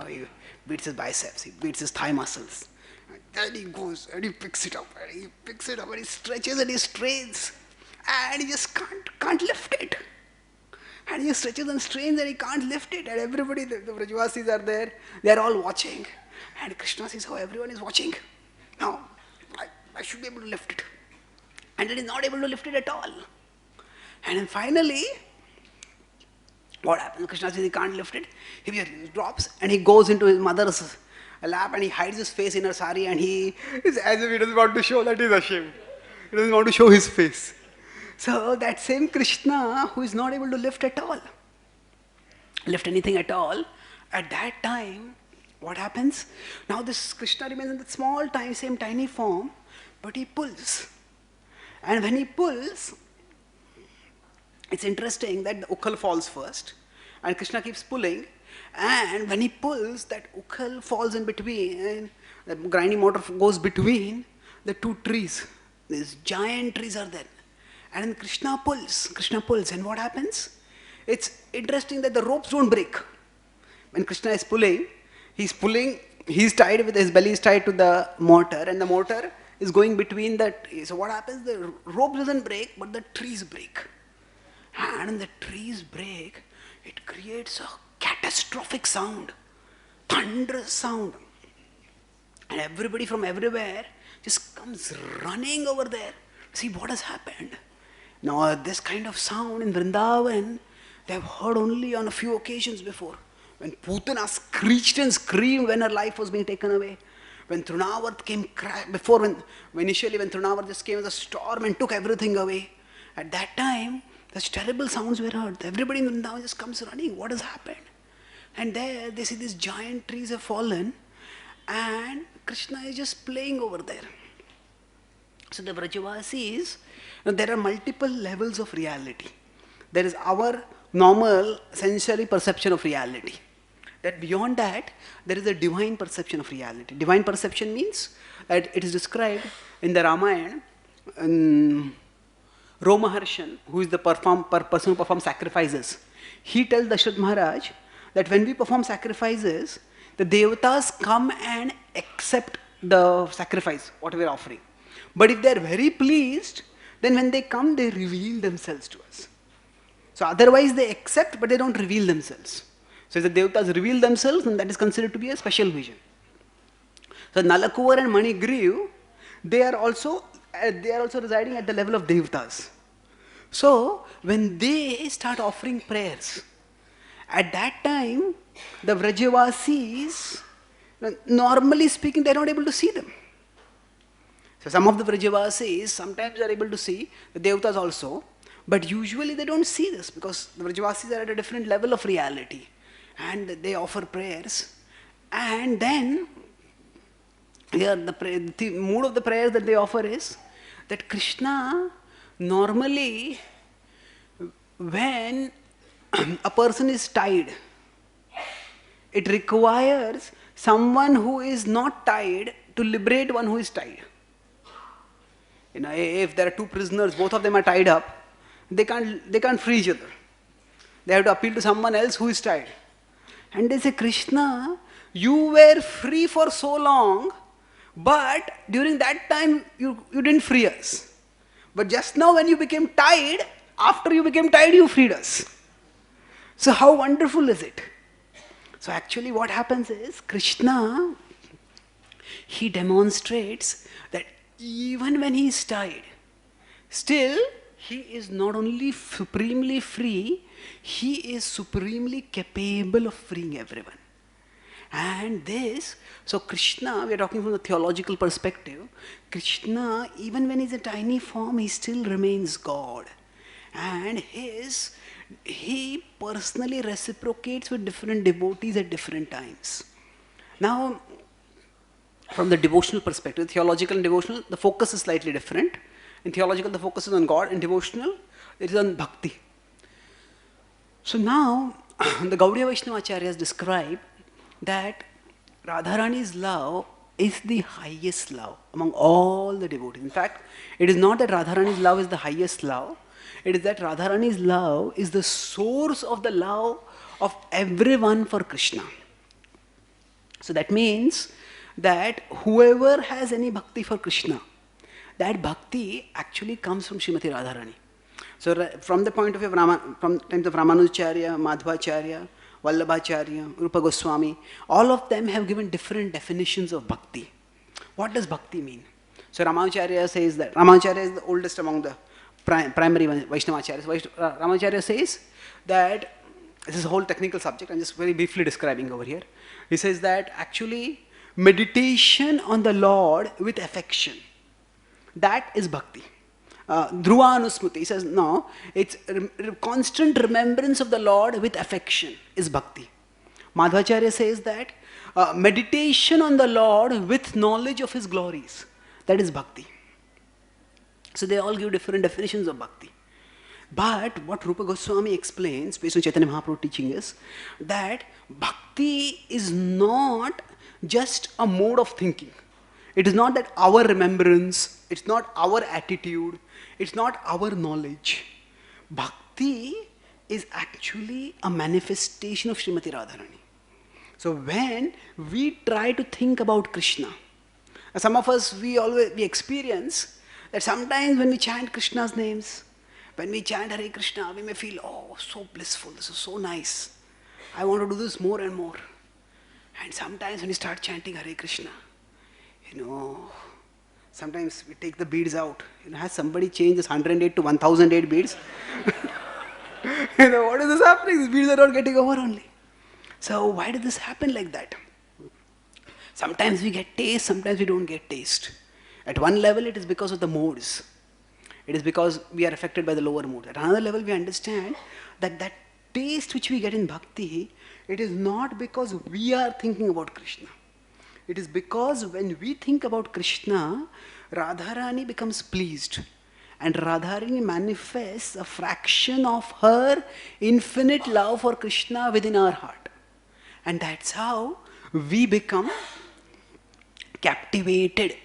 He beats his biceps, he beats his thigh muscles. And then he goes and he picks it up, and he stretches and he strains, and he just can't lift it. And he stretches and strains and he can't lift it. And everybody, the Vrajavasis are there, they are all watching. And Krishna says, oh, everyone is watching. Now, I should be able to lift it. And then he's not able to lift it at all. And then finally, what happens? Krishna says he can't lift it. He drops and he goes into his mother's lap and he hides his face in her sari, and he is as if he doesn't want to show that he's ashamed. He doesn't want to show his face. So that same Krishna who is not able to lift anything at all, at that time, what happens? Now this Krishna remains in that small, same tiny form, but he pulls. And when he pulls, it's interesting that the ukal falls first, and Krishna keeps pulling, And when he pulls, that ukhal falls in between, and the grinding mortar goes between the two trees. These giant trees are there. And then Krishna pulls, and what happens? It's interesting that the ropes don't break. When Krishna is pulling, he's tied with his belly is tied to the mortar, and the mortar is going between the trees. So what happens? The rope doesn't break, but the trees break. And when the trees break, it creates a catastrophic sound, thunderous sound. And everybody from everywhere just comes running over there. See what has happened. Now this kind of sound in Vrindavan, they have heard only on a few occasions before. When Putana screeched and screamed when her life was being taken away. When Trunavat came, when Trunavat just came as a storm and took everything away. At that time, such terrible sounds were heard. Everybody in Vrindavan just comes running. What has happened? And there they see these giant trees have fallen, and Krishna is just playing over there. So the Vrajavasis, there are multiple levels of reality. There is our normal sensory perception of reality. That beyond that, there is a divine perception of reality. Divine perception means that it is described in the Ramayana. Romaharshan, who is the person who performs sacrifices, he tells Dashrath Maharaj that when we perform sacrifices, the devatas come and accept the sacrifice, what we are offering. But if they are very pleased, then when they come, they reveal themselves to us. So otherwise they accept, but they don't reveal themselves. So if the devatas reveal themselves, then that is considered to be a special vision. So Nalakuvar and Manigriv, they are also residing at the level of devatas. So when they start offering prayers, at that time, the Vrajavasis, normally speaking, they are not able to see them. So some of the Vrajavasis sometimes are able to see the devatas also, but usually they don't see this because the Vrajavasis are at a different level of reality and they offer prayers. And then here the mood of the prayers that they offer is that Krishna normally, when a person is tied, it requires someone who is not tied to liberate one who is tied. If there are two prisoners, both of them are tied up, they can't free each other. They have to appeal to someone else who is tied. And they say, Krishna, you were free for so long, but during that time you didn't free us. But just now when you became tied, after you became tied, you freed us. So how wonderful is it? So actually what happens is, Krishna, he demonstrates that even when he is tied, still he is not only supremely free, he is supremely capable of freeing everyone. And this, so Krishna, we are talking from the theological perspective, Krishna, even when he is a tiny form, he still remains God. And he personally reciprocates with different devotees at different times. Now, from the devotional perspective, theological and devotional, the focus is slightly different. In theological, the focus is on God. In devotional, it is on bhakti. So now, the Gaudiya Vaishnava Acharyas describe that Radharani's love is the highest love among all the devotees. In fact, it is not that Radharani's love is the highest love. It is that Radharani's love is the source of the love of everyone for Krishna. So that means that whoever has any bhakti for Krishna, that bhakti actually comes from Srimati Radharani. So from the point of view of from times of Ramanujacharya, Madhvacharya, Vallabhacharya, Rupa Goswami, all of them have given different definitions of bhakti. What does bhakti mean? So Ramanujacharya says that, Ramanujacharya is the oldest among the primary Vaishnavacharyas. Ramanujacharya says that, this is a whole technical subject, I'm just very briefly describing over here. He says that actually meditation on the Lord with affection, that is bhakti. Dhruva Anusmriti, he says, no, it's constant remembrance of the Lord with affection is bhakti. Madhvacharya says that meditation on the Lord with knowledge of His glories, that is bhakti. So they all give different definitions of bhakti. But what Rupa Goswami explains, based on Chaitanya Mahaprabhu teaching, is that bhakti is not just a mode of thinking. It is not that our remembrance, it's not our attitude, it's not our knowledge. Bhakti is actually a manifestation of Srimati Radharani. So when we try to think about Krishna, some of us, we experience that sometimes when we chant Krishna's names, when we chant Hare Krishna, we may feel, oh, so blissful, this is so nice. I want to do this more and more. And sometimes when we start chanting Hare Krishna, sometimes we take the beads out. Has somebody changed this 108 to 1008 beads? What is this happening? These beads are not getting over only. So why did this happen like that? Sometimes we get taste, sometimes we don't get taste. At one level, it is because of the modes. It is because we are affected by the lower modes. At another level, we understand that that taste which we get in bhakti, it is not because we are thinking about Krishna. It is because when we think about Krishna, Radharani becomes pleased. And Radharani manifests a fraction of her infinite love for Krishna within our heart. And that's how we become captivated.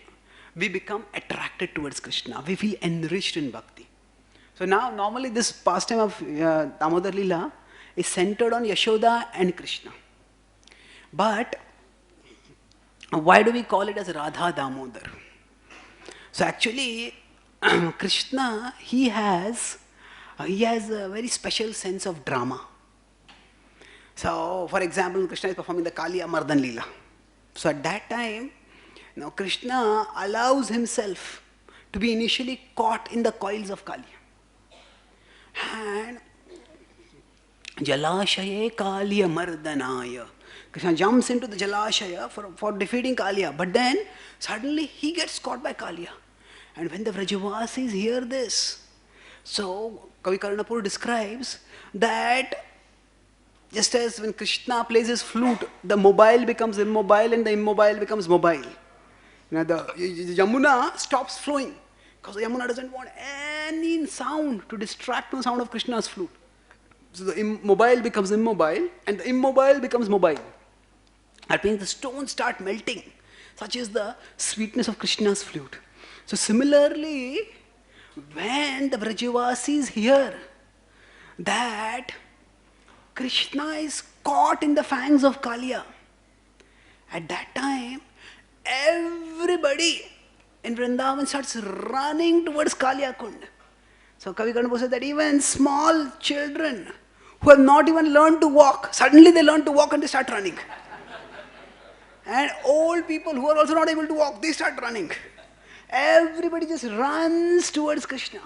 We become attracted towards Krishna. We feel enriched in bhakti. So now, normally this pastime of Damodara Lila is centered on Yashoda and Krishna. But why do we call it as Radha Damodar? So actually, Krishna, he has a very special sense of drama. So, for example, Krishna is performing the Kaliya Mardan Lila. So at that time, Krishna allows himself to be initially caught in the coils of Kaliya. And Jalashaye Kaliya Mardanaya. Krishna jumps into the Jalashaya for defeating Kaliya. But then, suddenly he gets caught by Kaliya. And when the Vrajavasis hear this, so Kavi Karnapur describes that just as when Krishna plays his flute, the mobile becomes immobile and the immobile becomes mobile. The Yamuna stops flowing because the Yamuna doesn't want any sound to distract from the sound of Krishna's flute. So the immobile becomes immobile and the immobile becomes mobile. That means the stones start melting. Such is the sweetness of Krishna's flute. So similarly, when the Vrajavasis hear that Krishna is caught in the fangs of Kaliya, at that time, everybody in Vrindavan starts running towards Kaliya Kund. So Kavi Karnapur says that even small children who have not even learned to walk, suddenly they learn to walk and they start running. And old people who are also not able to walk, they start running. Everybody just runs towards Krishna.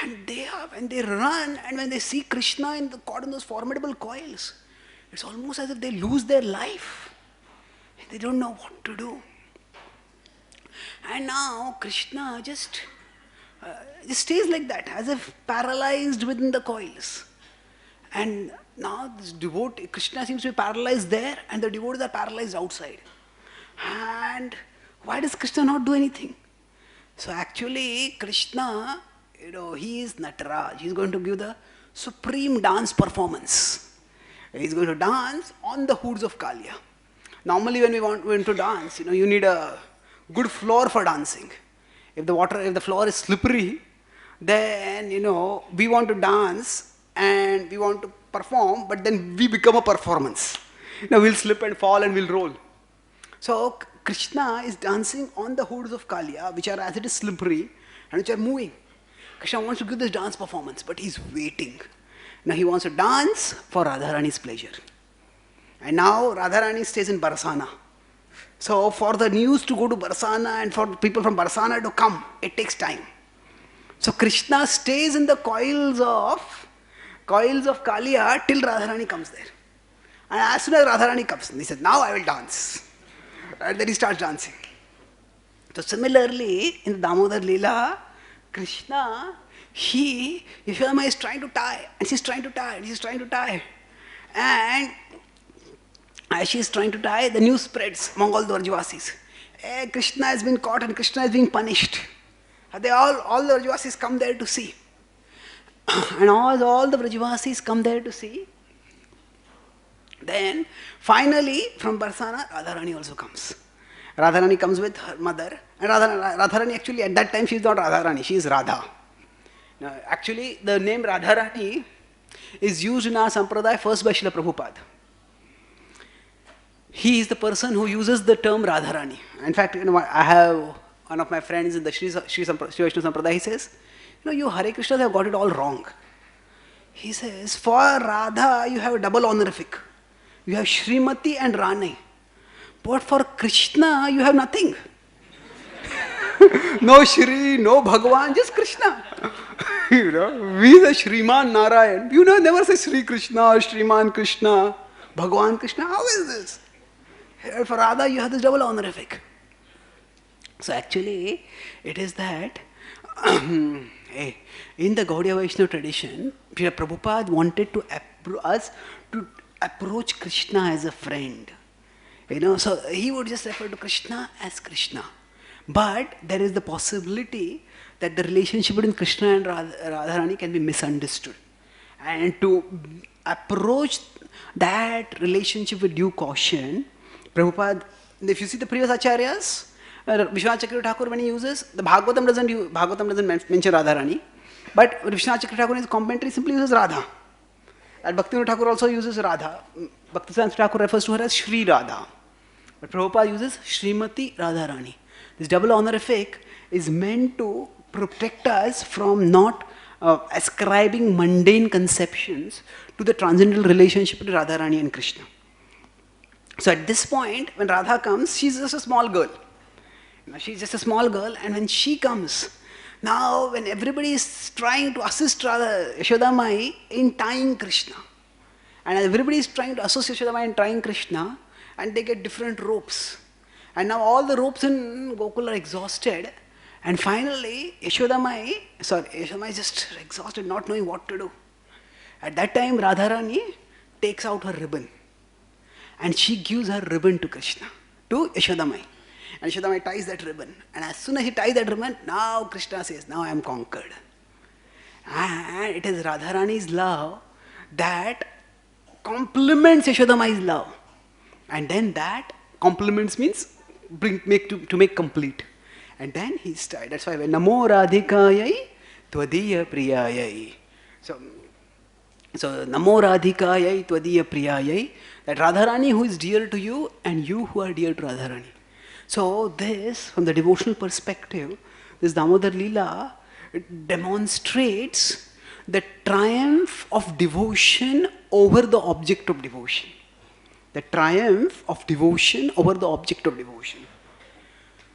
And when they run and when they see Krishna caught in those formidable coils, it's almost as if they lose their life. They don't know what to do. And now Krishna just stays like that, as if paralyzed within the coils. And now this devotee, Krishna seems to be paralyzed there and the devotees are paralyzed outside. And why does Krishna not do anything? So actually Krishna, he is Nataraj. He is going to give the supreme dance performance. He is going to dance on the hoods of Kaliya. Normally when we want to dance, you need a good floor for dancing. If the floor is slippery, then, we want to dance and we want to perform, but then we become a performance. We'll slip and fall and we'll roll. So Krishna is dancing on the hoods of Kaliya, which are as it is slippery and which are moving. Krishna wants to give this dance performance, but he's waiting. Now he wants to dance for Radharani's pleasure. And now Radharani stays in Barsana. So for the news to go to Barsana and for people from Barsana to come, it takes time. So Krishna stays in the coils of Kaliya till Radharani comes there. And as soon as Radharani comes, he says, now I will dance. And then he starts dancing. So similarly, in Damodara Lila, Krishna, Yashoda is trying to tie, and she's trying to tie, and she's trying to tie. And as she's trying to tie, the news spreads among all the Vrajavasis. Krishna has been caught and Krishna is being punished. All the Vrajavasis come there to see. And all the Brajavasis come there to see. Then finally from Barsana, Radharani also comes. Radharani comes with her mother, and Radharani actually at that time she is not Radharani, she is Radha. Now, actually the name Radharani is used in our Sampradaya first by Srila Prabhupada. He is the person who uses the term Radharani. In fact, I have one of my friends in the Sri Vaishnav Sampradaya, he says, you Hare Krishnas have got it all wrong. He says, for Radha you have a double honorific. You have Srimati and Rani. But for Krishna you have nothing. No Shri, no Bhagavan, just Krishna. We the Shriman Narayan. Never say Shri Krishna, Shriman Krishna, Bhagavan Krishna. How is this? For Radha you have this double honorific. So actually it is that in the Gaudiya Vaishnava tradition, Prabhupada wanted to us to approach Krishna as a friend. So he would just refer to Krishna as Krishna. But there is the possibility that the relationship between Krishna and Radharani can be misunderstood. And to approach that relationship with due caution, Prabhupada, if you see the previous acharyas, Vishwanath Chakravarti Thakur, when he uses, the Bhagavatam doesn't mention Radharani, but Vishwanath Chakravarti Thakur in his commentary simply uses Radha. And Bhaktivinoda Thakur also uses Radha. Bhaktisiddhanta Thakur refers to her as Shri Radha. But Prabhupada uses Srimati Radharani. This double honorific is meant to protect us from not ascribing mundane conceptions to the transcendental relationship between Radharani and Krishna. So at this point, when Radha comes, she's just a small girl. She's just a small girl, and when she comes, now when everybody is trying to assist Yashoda Mai in tying Krishna, and everybody is trying to assist Yashoda Mai in tying Krishna, and they get different ropes. And now all the ropes in Gokul are exhausted, and finally Yashoda Mai is just exhausted, not knowing what to do. At that time Radharani takes out her ribbon, and she gives her ribbon to Krishna, to Yashoda Mai. And Yashoda Mai ties that ribbon. And as soon as he ties that ribbon, now Krishna says, now I am conquered. And it is Radharani's love that complements Yashoda Mai's love. And then that complements means to make complete. And then he's tied. That's why Namo Radhikayai Tvadiya Priyayai. So Namo Radhikayai Tvadiya Priyayai. That Radharani who is dear to you and you who are dear to Radharani. So this, from the devotional perspective, this Damodara Lila demonstrates the triumph of devotion over the object of devotion. The triumph of devotion over the object of devotion.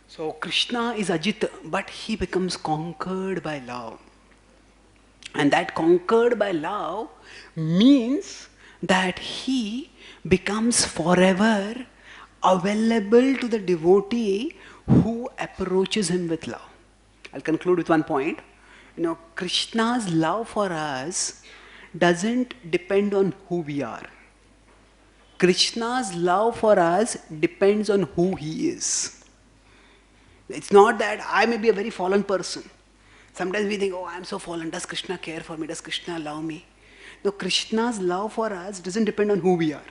So Krishna is Ajit, but he becomes conquered by love. And that conquered by love means that he becomes forever available to the devotee who approaches him with love. I'll conclude with one point. Krishna's love for us doesn't depend on who we are. Krishna's love for us depends on who he is. It's not that I may be a very fallen person. Sometimes we think, I'm so fallen. Does Krishna care for me? Does Krishna love me? No, Krishna's love for us doesn't depend on who we are.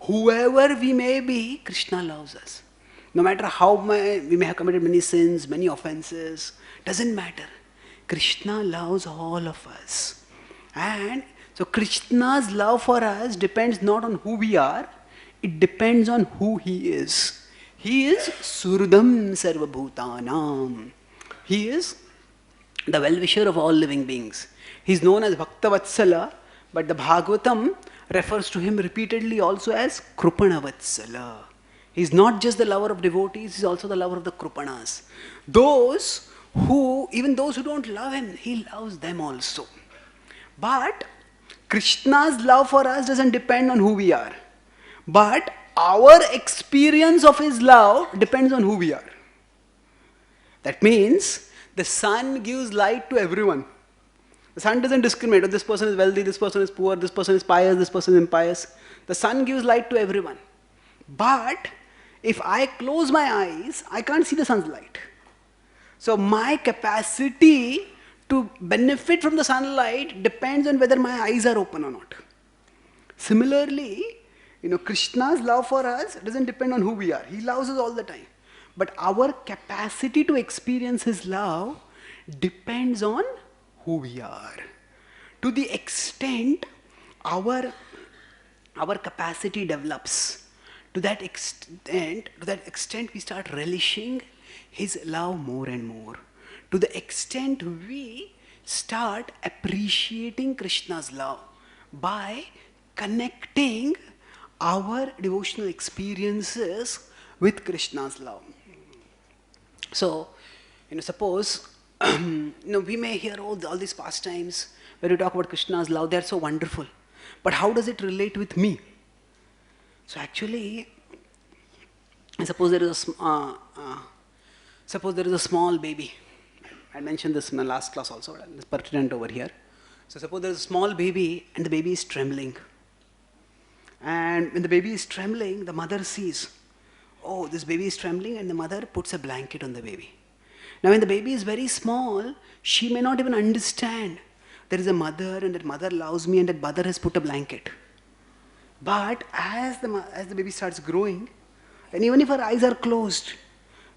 Whoever we may be, Krishna loves us. No matter how we may have committed many sins, many offenses, doesn't matter. Krishna loves all of us. And so Krishna's love for us depends not on who we are, it depends on who he is. He is Surdam Sarvabhutanam. He is the well-wisher of all living beings. He is known as Bhaktavatsala, but the Bhagavatam refers to him repeatedly also as Krupanavatsala. He is not just the lover of devotees, he is also the lover of the Krupanas. Even those who don't love him, he loves them also. But Krishna's love for us doesn't depend on who we are. But our experience of his love depends on who we are. That means the sun gives light to everyone. The sun doesn't discriminate. Oh, this person is wealthy, this person is poor, this person is pious, this person is impious. The sun gives light to everyone. But if I close my eyes, I can't see the sun's light. So my capacity to benefit from the sunlight depends on whether my eyes are open or not. Similarly, Krishna's love for us doesn't depend on who we are. He loves us all the time. But our capacity to experience His love depends on who we are. To the extent our capacity develops, to that extent we start relishing His love more and more. To the extent we start appreciating Krishna's love by connecting our devotional experiences with Krishna's love. So, suppose we may hear all these pastimes where we talk about Krishna's love. They are so wonderful, but how does it relate with me? So actually, suppose there is a small baby. I mentioned this in the last class also. It's pertinent over here. So suppose there is a small baby and the baby is trembling. And when the baby is trembling, the mother sees, oh, this baby is trembling, and the mother puts a blanket on the baby. Now when the baby is very small, she may not even understand there is a mother and that mother loves me and that mother has put a blanket. But as the baby starts growing, and even if her eyes are closed,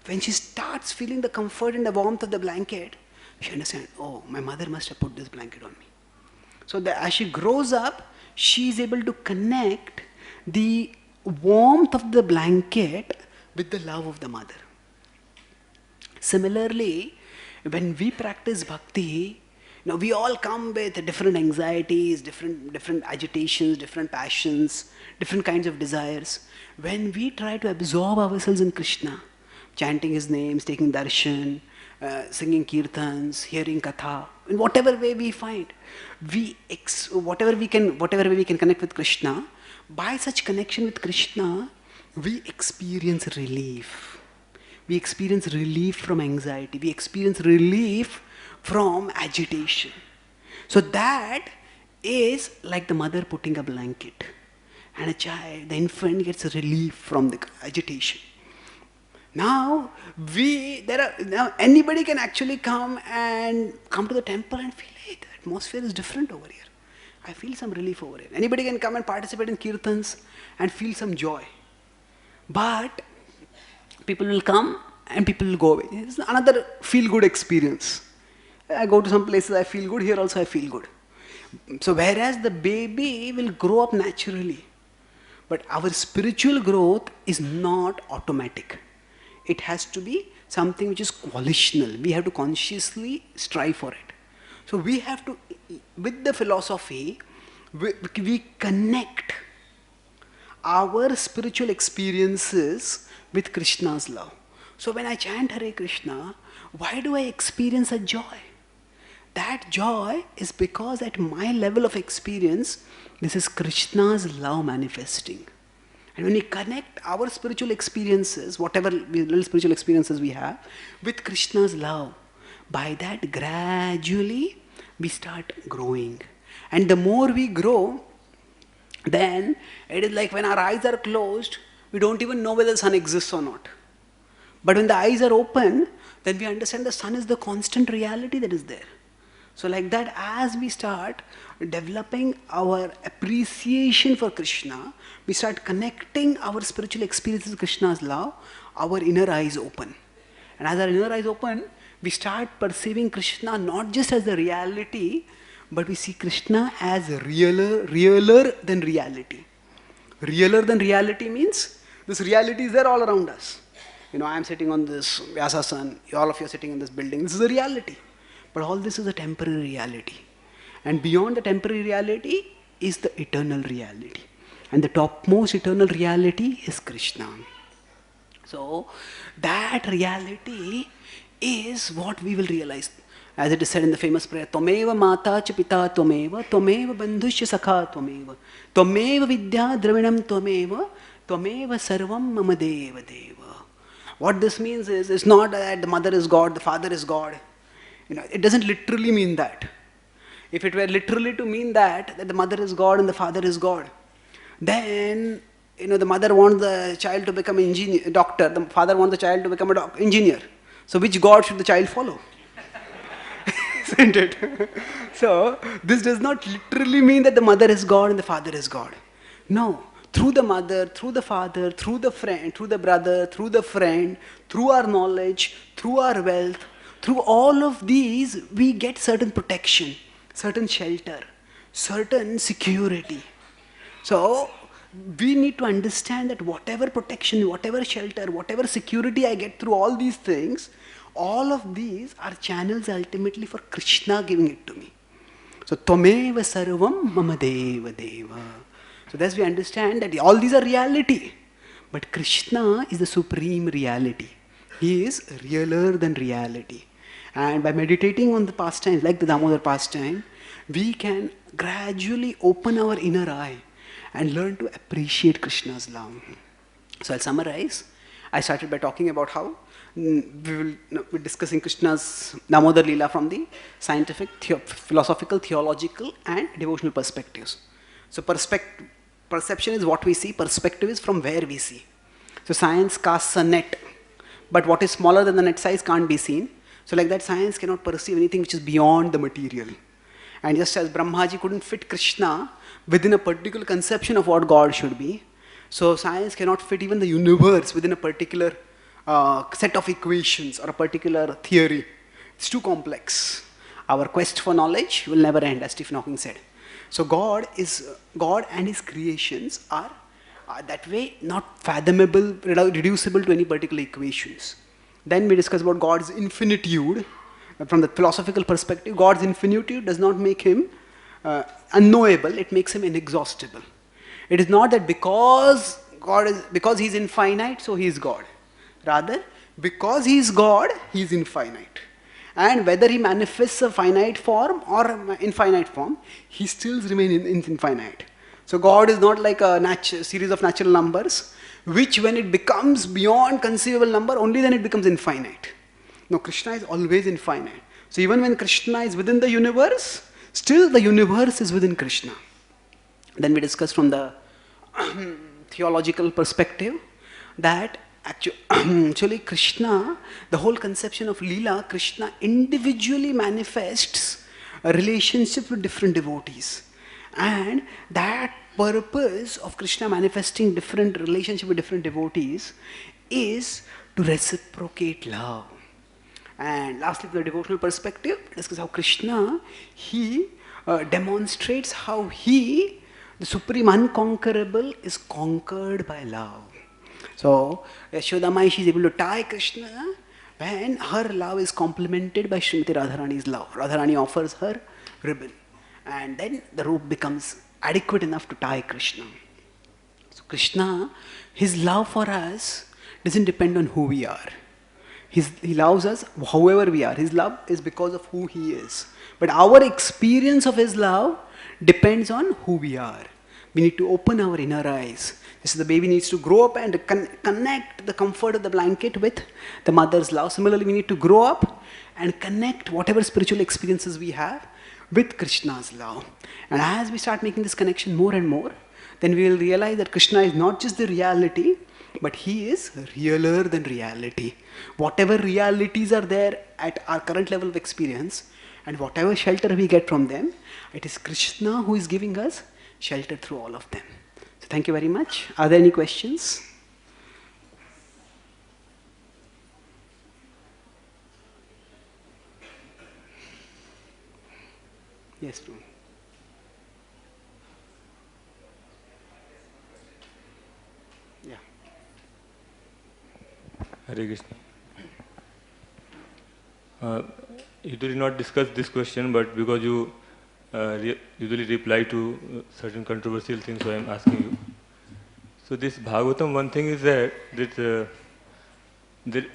when she starts feeling the comfort and the warmth of the blanket, she understands, oh, my mother must have put this blanket on me. So as she grows up, she is able to connect the warmth of the blanket with the love of the mother. Similarly, when we practice bhakti, we all come with different anxieties, different agitations, different passions, different kinds of desires. When we try to absorb ourselves in Krishna, chanting His names, taking darshan, singing kirtans, hearing katha, in whatever way we find, whatever way we can connect with Krishna, by such connection with Krishna, we experience relief. We experience relief from anxiety. We experience relief from agitation. So that is like the mother putting a blanket, and a child, the infant, gets a relief from the agitation. Now anybody can actually come to the temple and feel, hey, the atmosphere is different over here. I feel some relief over here. Anybody can come and participate in kirtans and feel some joy. But people will come and people will go away. It's another feel-good experience. I go to some places, I feel good. Here also I feel good. So whereas the baby will grow up naturally, but our spiritual growth is not automatic. It has to be something which is volitional. We have to consciously strive for it. So we have to, with the philosophy, we connect our spiritual experiences with Krishna's love. So when I chant Hare Krishna, why do I experience a joy? That joy is because at my level of experience, this is Krishna's love manifesting. And when we connect our spiritual experiences, whatever little spiritual experiences we have, with Krishna's love, by that gradually we start growing. And the more we grow, then it is like when our eyes are closed, we don't even know whether the sun exists or not. But when the eyes are open, then we understand the sun is the constant reality that is there. So like that, as we start developing our appreciation for Krishna, we start connecting our spiritual experiences with Krishna's love, our inner eyes open. And as our inner eyes open, we start perceiving Krishna not just as the reality, but we see Krishna as realer than reality. Realer than reality means this reality is there all around us. I am sitting on this Vyasasan, all of you are sitting in this building. This is a reality. But all this is a temporary reality. And beyond the temporary reality is the eternal reality. And the topmost eternal reality is Krishna. So that reality is what we will realize. As it is said in the famous prayer, Tvameva mata cha pita tvameva, Tvameva bandhusya sakha tvameva, Tvameva vidya dravinam tvameva, Tvameva sarvam mama deva deva. What this means is, it's not that the mother is God, the father is God. It doesn't literally mean that. If it were literally to mean that the mother is God and the father is God, then the mother wants the child to become a doctor, the father wants the child to become an engineer. So which God should the child follow? isn't it? So, this does not literally mean that the mother is God and the father is God. No. Through the mother, through the father, through the friend, through the brother, through the friend, through our knowledge, through our wealth, through all of these, we get certain protection, certain shelter, certain security. So, we need to understand that whatever protection, whatever shelter, whatever security I get through all these things, all of these are channels ultimately for Krishna giving it to me. So, Tvameva sarvam mama deva deva. So, thus we understand that all these are reality. But Krishna is the supreme reality. He is realer than reality. And by meditating on the pastimes, like the Damodar pastime, we can gradually open our inner eye and learn to appreciate Krishna's love. So I'll summarize. I started by talking about how we will be discussing Krishna's Damodara Lila from the scientific, philosophical, theological and devotional perspectives. So perception is what we see, perspective is from where we see. So science casts a net, but what is smaller than the net size can't be seen. So like that, science cannot perceive anything which is beyond the material. And just as Brahmaji couldn't fit Krishna within a particular conception of what God should be, so science cannot fit even the universe within a particular set of equations or a particular theory. It's too complex. Our quest for knowledge will never end, as Stephen Hawking said. So God and His creations are that way not fathomable, reducible to any particular equations. Then we discuss about God's infinitude. From the philosophical perspective, God's infinitude does not make Him unknowable, it makes Him inexhaustible. It is not that because He is infinite, so He is God. Rather, because He is God, He is infinite. And whether He manifests a finite form or infinite form, He still remains infinite. So God is not like a series of natural numbers, which when it becomes beyond conceivable number, only then it becomes infinite. No, Krishna is always infinite. So even when Krishna is within the universe, still the universe is within Krishna. Then we discuss from the theological perspective that actually Krishna, the whole conception of Leela, Krishna individually manifests a relationship with different devotees. And that purpose of Krishna manifesting different relationship with different devotees is to reciprocate love. And lastly, from the devotional perspective, discuss how Krishna, he demonstrates how he, the supreme unconquerable, is conquered by love. So, Yashodamai, she is able to tie Krishna when her love is complemented by Srimati Radharani's love. Radharani offers her ribbon. And then the rope becomes adequate enough to tie Krishna. So Krishna, his love for us doesn't depend on who we are. He loves us however we are. His love is because of who he is. But our experience of his love depends on who we are. We need to open our inner eyes. This is the baby needs to grow up and connect the comfort of the blanket with the mother's love. Similarly, we need to grow up and connect whatever spiritual experiences we have with Krishna's love. And as we start making this connection more and more, then we will realize that Krishna is not just the reality, but he is realer than reality. Whatever realities are there at our current level of experience, and whatever shelter we get from them, it is Krishna who is giving us shelter through all of them. So thank you very much. Are there any questions? Yes, Prabhu. Yeah. Hare Krishna. You did not discuss this question, but because you usually reply to certain controversial things, so I am asking you. So this Bhagavatam, one thing is that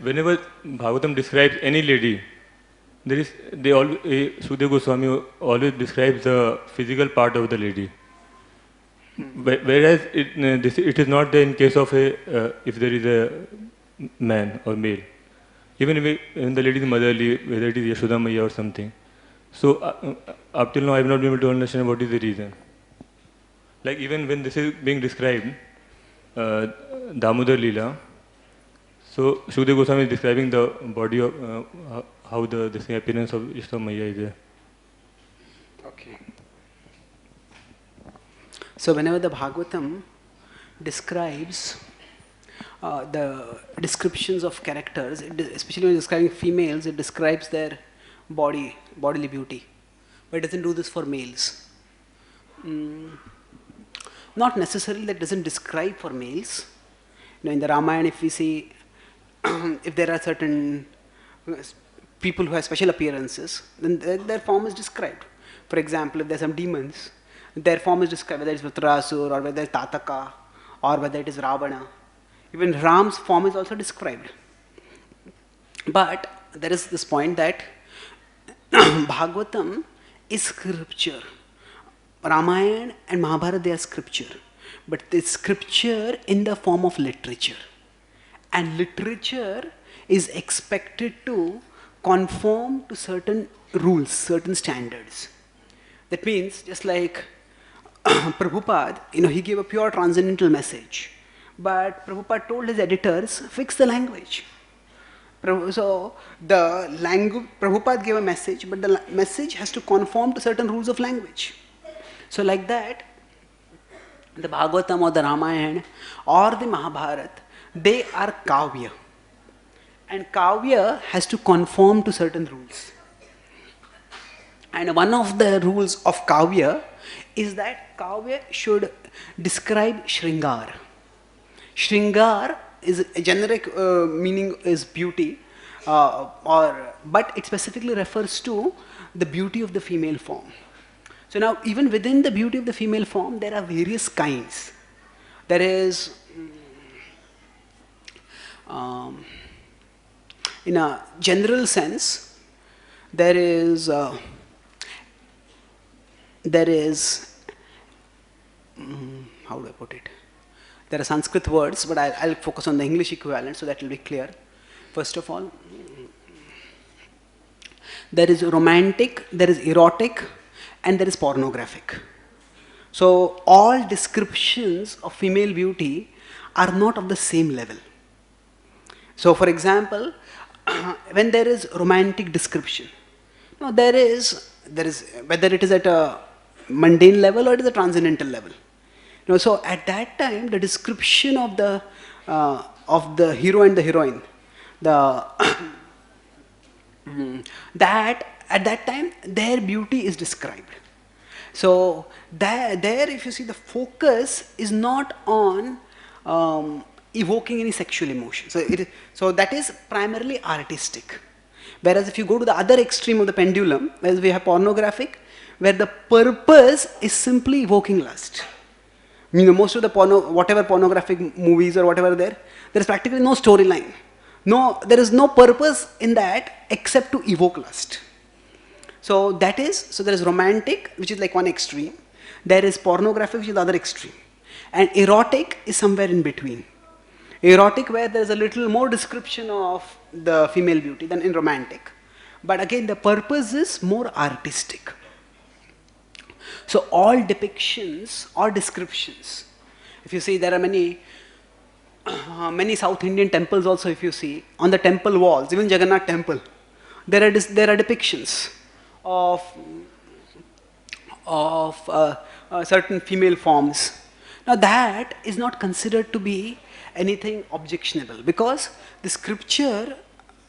whenever Bhagavatam describes any lady, Sukadeva Goswami always describes the physical part of the lady. Whereas it is not there in case of if there is a man or male. Even if the lady is motherly, whether it is Yashoda Maya or something. So up till now I have not been able to understand what is the reason. Like even when this is being described, Damodara Lila, so Sukadeva Goswami is describing the body of how the appearance of Yashoda Maya is there. Okay. So whenever the Bhagavatam describes the descriptions of characters, especially when describing females, it describes their bodily beauty. But it doesn't do this for males. Not necessarily that doesn't describe for males. In the Ramayana, if we see, if there are certain people who have special appearances, then their form is described. For example, if there are some demons, their form is described, whether it's Vritrasur or whether it's Tataka or whether it is Ravana. Even Ram's form is also described. But there is this point that Bhagavatam is scripture. Ramayana and Mahabharata, they are scripture. But it's scripture in the form of literature. And literature is expected to conform to certain rules, certain standards. That means, just like Prabhupada, he gave a pure transcendental message. But Prabhupada told his editors, fix the language. So the language, Prabhupada gave a message, but the message has to conform to certain rules of language. So like that, the Bhagavatam or the Ramayana or the Mahabharata, they are kavya. And kavya has to conform to certain rules. And one of the rules of kavya is that kavya should describe Shringar. Shringar is a generic meaning is beauty, but it specifically refers to the beauty of the female form. So now, even within the beauty of the female form, there are various kinds. There is, in a general sense, there is, how do I put it? There are Sanskrit words, but I'll focus on the English equivalent so that will be clear. First of all, there is romantic, there is erotic, and there is pornographic. So all descriptions of female beauty are not of the same level. So for example, when there is romantic description, there is whether it is at a mundane level or it is a transcendental level. So at that time, the description of the hero and the heroine, that at that time their beauty is described. So there, if you see, the focus is not on evoking any sexual emotion. So that is primarily artistic. Whereas if you go to the other extreme of the pendulum, where we have pornographic, where the purpose is simply evoking lust. Most of the whatever pornographic movies or whatever there is practically no storyline. There is no purpose in that except to evoke lust. So there is romantic, which is like one extreme. There is pornographic, which is the other extreme. And erotic is somewhere in between. Erotic, where there is a little more description of the female beauty than in romantic. But again, the purpose is more artistic. So all depictions or descriptions, if you see, there are many South Indian temples also, if you see, on the temple walls, even Jagannath temple, there are depictions of certain female forms. Now that is not considered to be anything objectionable, because the scripture,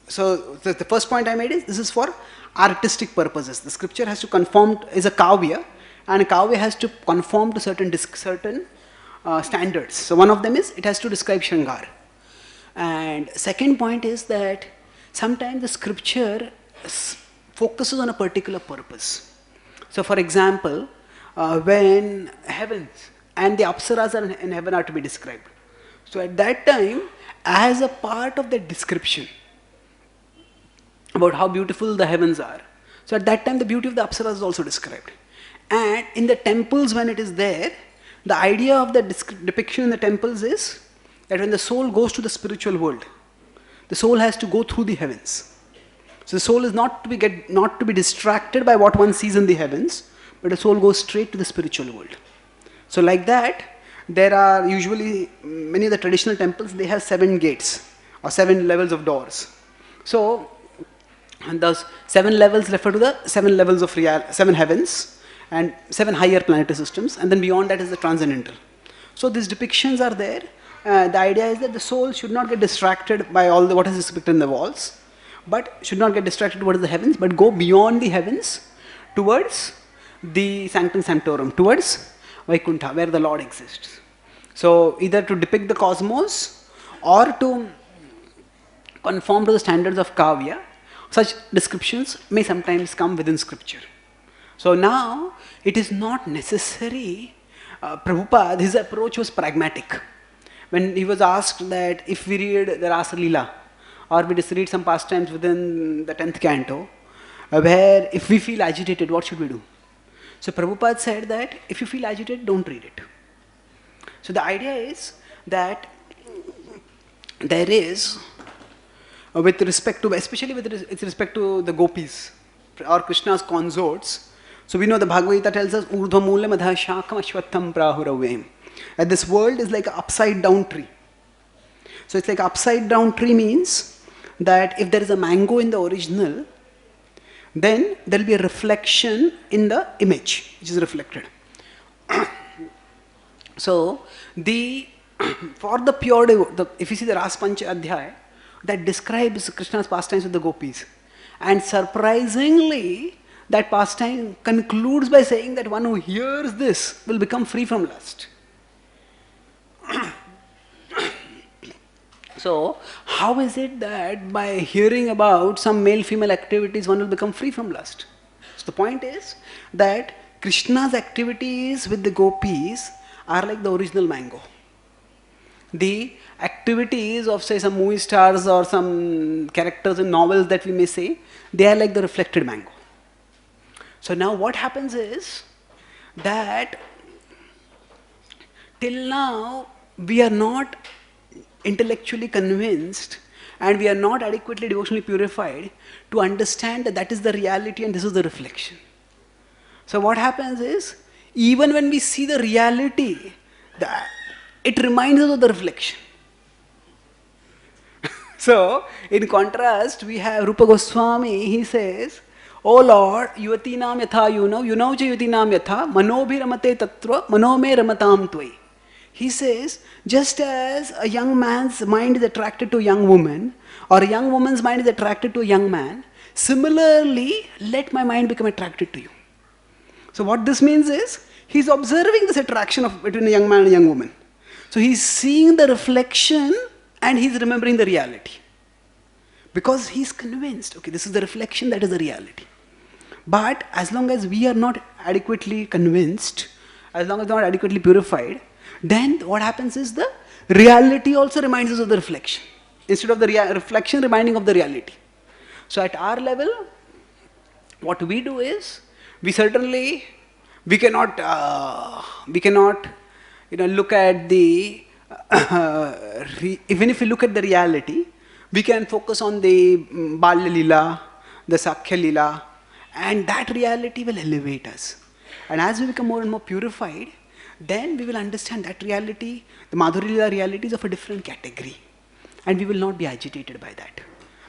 so the first point I made is, this is for artistic purposes. The scripture has to conform, is a kavya, and a kavya has to conform to certain standards. So one of them is, it has to describe Shringar. And second point is that sometimes the scripture focuses on a particular purpose. So for example, when heavens and the apsaras in heaven are to be described. So at that time, as a part of the description about how beautiful the heavens are, so at that time the beauty of the apsaras is also described. And in the temples, when it is there, the idea of the depiction in the temples is that when the soul goes to the spiritual world, the soul has to go through the heavens. So the soul is not to be distracted by what one sees in the heavens, but the soul goes straight to the spiritual world. So like that, there are usually, many of the traditional temples, they have 7 gates or 7 levels of doors. So those 7 levels refer to the 7 levels of 7 heavens, and 7 higher planetary systems, and then beyond that is the transcendental. So these depictions are there. The idea is that the soul should not get distracted by all the what is depicted in the walls, but should not get distracted towards the heavens, but go beyond the heavens towards the sanctum sanctorum, towards Vaikuntha, where the Lord exists. So either to depict the cosmos or to conform to the standards of Kavya, such descriptions may sometimes come within scripture. So now it is not necessary. Prabhupada, his approach was pragmatic. When he was asked that if we read the Rasa Lila or we just read some pastimes within the 10th canto, where if we feel agitated, what should we do? So Prabhupada said that if you feel agitated, don't read it. So the idea is that there is, with respect to, especially with respect to the gopis or Krishna's consorts, so we know the Bhagavad Gita tells us, Urdhva Moolam Adha Shakam Ashwattham Prahuravem. That this world is like an upside down tree. So it's like upside down tree means that if there is a mango in the original, then there will be a reflection in the image which is reflected. So for the pure, if you see the Ras Pancha Adhyaya, that describes Krishna's pastimes with the gopis, and surprisingly that pastime concludes by saying that one who hears this will become free from lust. So how is it that by hearing about some male-female activities one will become free from lust? So the point is that Krishna's activities with the gopis are like the original mango. The activities of, say, some movie stars or some characters in novels that we may say, they are like the reflected mango. So now what happens is that till now we are not intellectually convinced and we are not adequately devotionally purified to understand that that is the reality and this is the reflection. So what happens is, even when we see the reality, it reminds us of the reflection. So, in contrast, we have Rupa Goswami, he says, O Lord, yuvatinam yatha yunau cha yuvatinam yatha, manobhi ramate tattva, manome ramatam tvai. He says, just as a young man's mind is attracted to a young woman, or a young woman's mind is attracted to a young man, similarly, let my mind become attracted to you. So what this means is, he's observing this attraction between a young man and a young woman. So he's seeing the reflection and he's remembering the reality. Because he's convinced, okay, this is the reflection, that is the reality. But as long as we are not adequately convinced, as long as we are not adequately purified, then what happens is the reality also reminds us of the reflection, instead of the reflection reminding of the reality. So at our level, what we do is, we cannot look at the, even if we look at the reality, we can focus on the Balya Lila, the Sakhya Lila, and that reality will elevate us. And as we become more and more purified, then we will understand that reality, the Madhurya Lila reality is of a different category. And we will not be agitated by that.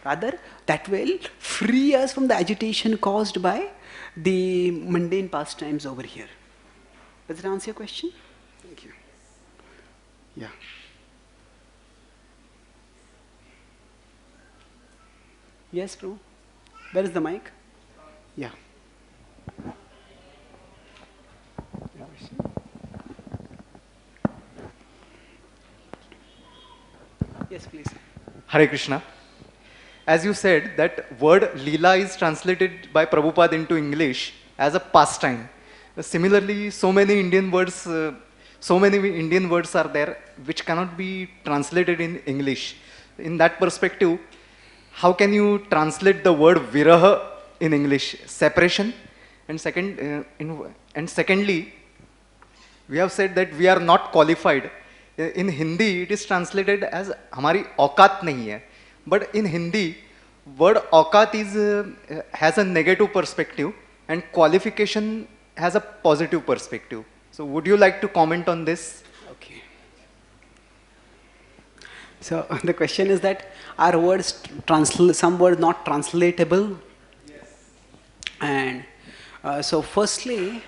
Rather, that will free us from the agitation caused by the mundane pastimes over here. Does that answer your question? Thank you. Yeah. Yes, Prabhu. Where is the mic? Yeah. Yes, please. Hare Krishna. As you said, that word Leela is translated by Prabhupada into English as a pastime. Similarly, so many Indian words are there which cannot be translated in English. In that perspective, how can you translate the word viraha in English? Separation. And secondly, we have said that we are not qualified. In Hindi, it is translated as "Hamari औकात नहीं है." But in Hindi, word औकात has a negative perspective and qualification has a positive perspective. So would you like to comment on this? Okay. So the question is that are words some words not translatable? Yes. And so firstly,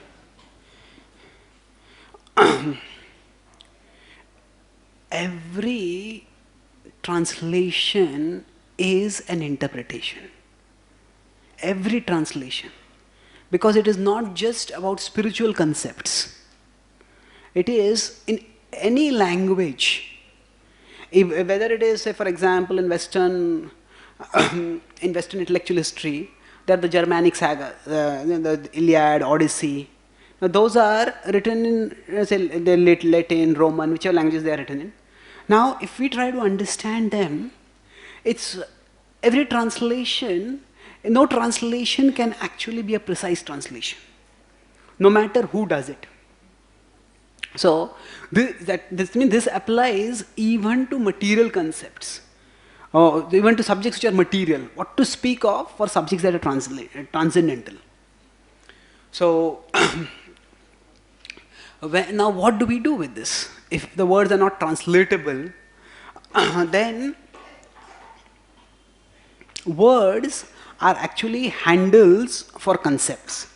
every translation is an interpretation. Every translation. Because it is not just about spiritual concepts. It is in any language. Whether it is, say, for example, in Western intellectual history, there are the Germanic saga, the Iliad, Odyssey. Now, those are written in, say, the Latin, Roman, whichever languages they are written in. Now, if we try to understand them, it's every translation. No translation can actually be a precise translation, no matter who does it. So, this applies even to material concepts, even to subjects which are material. What to speak of for subjects that are transcendental. So, now what do we do with this? If the words are not translatable, then words are actually handles for concepts.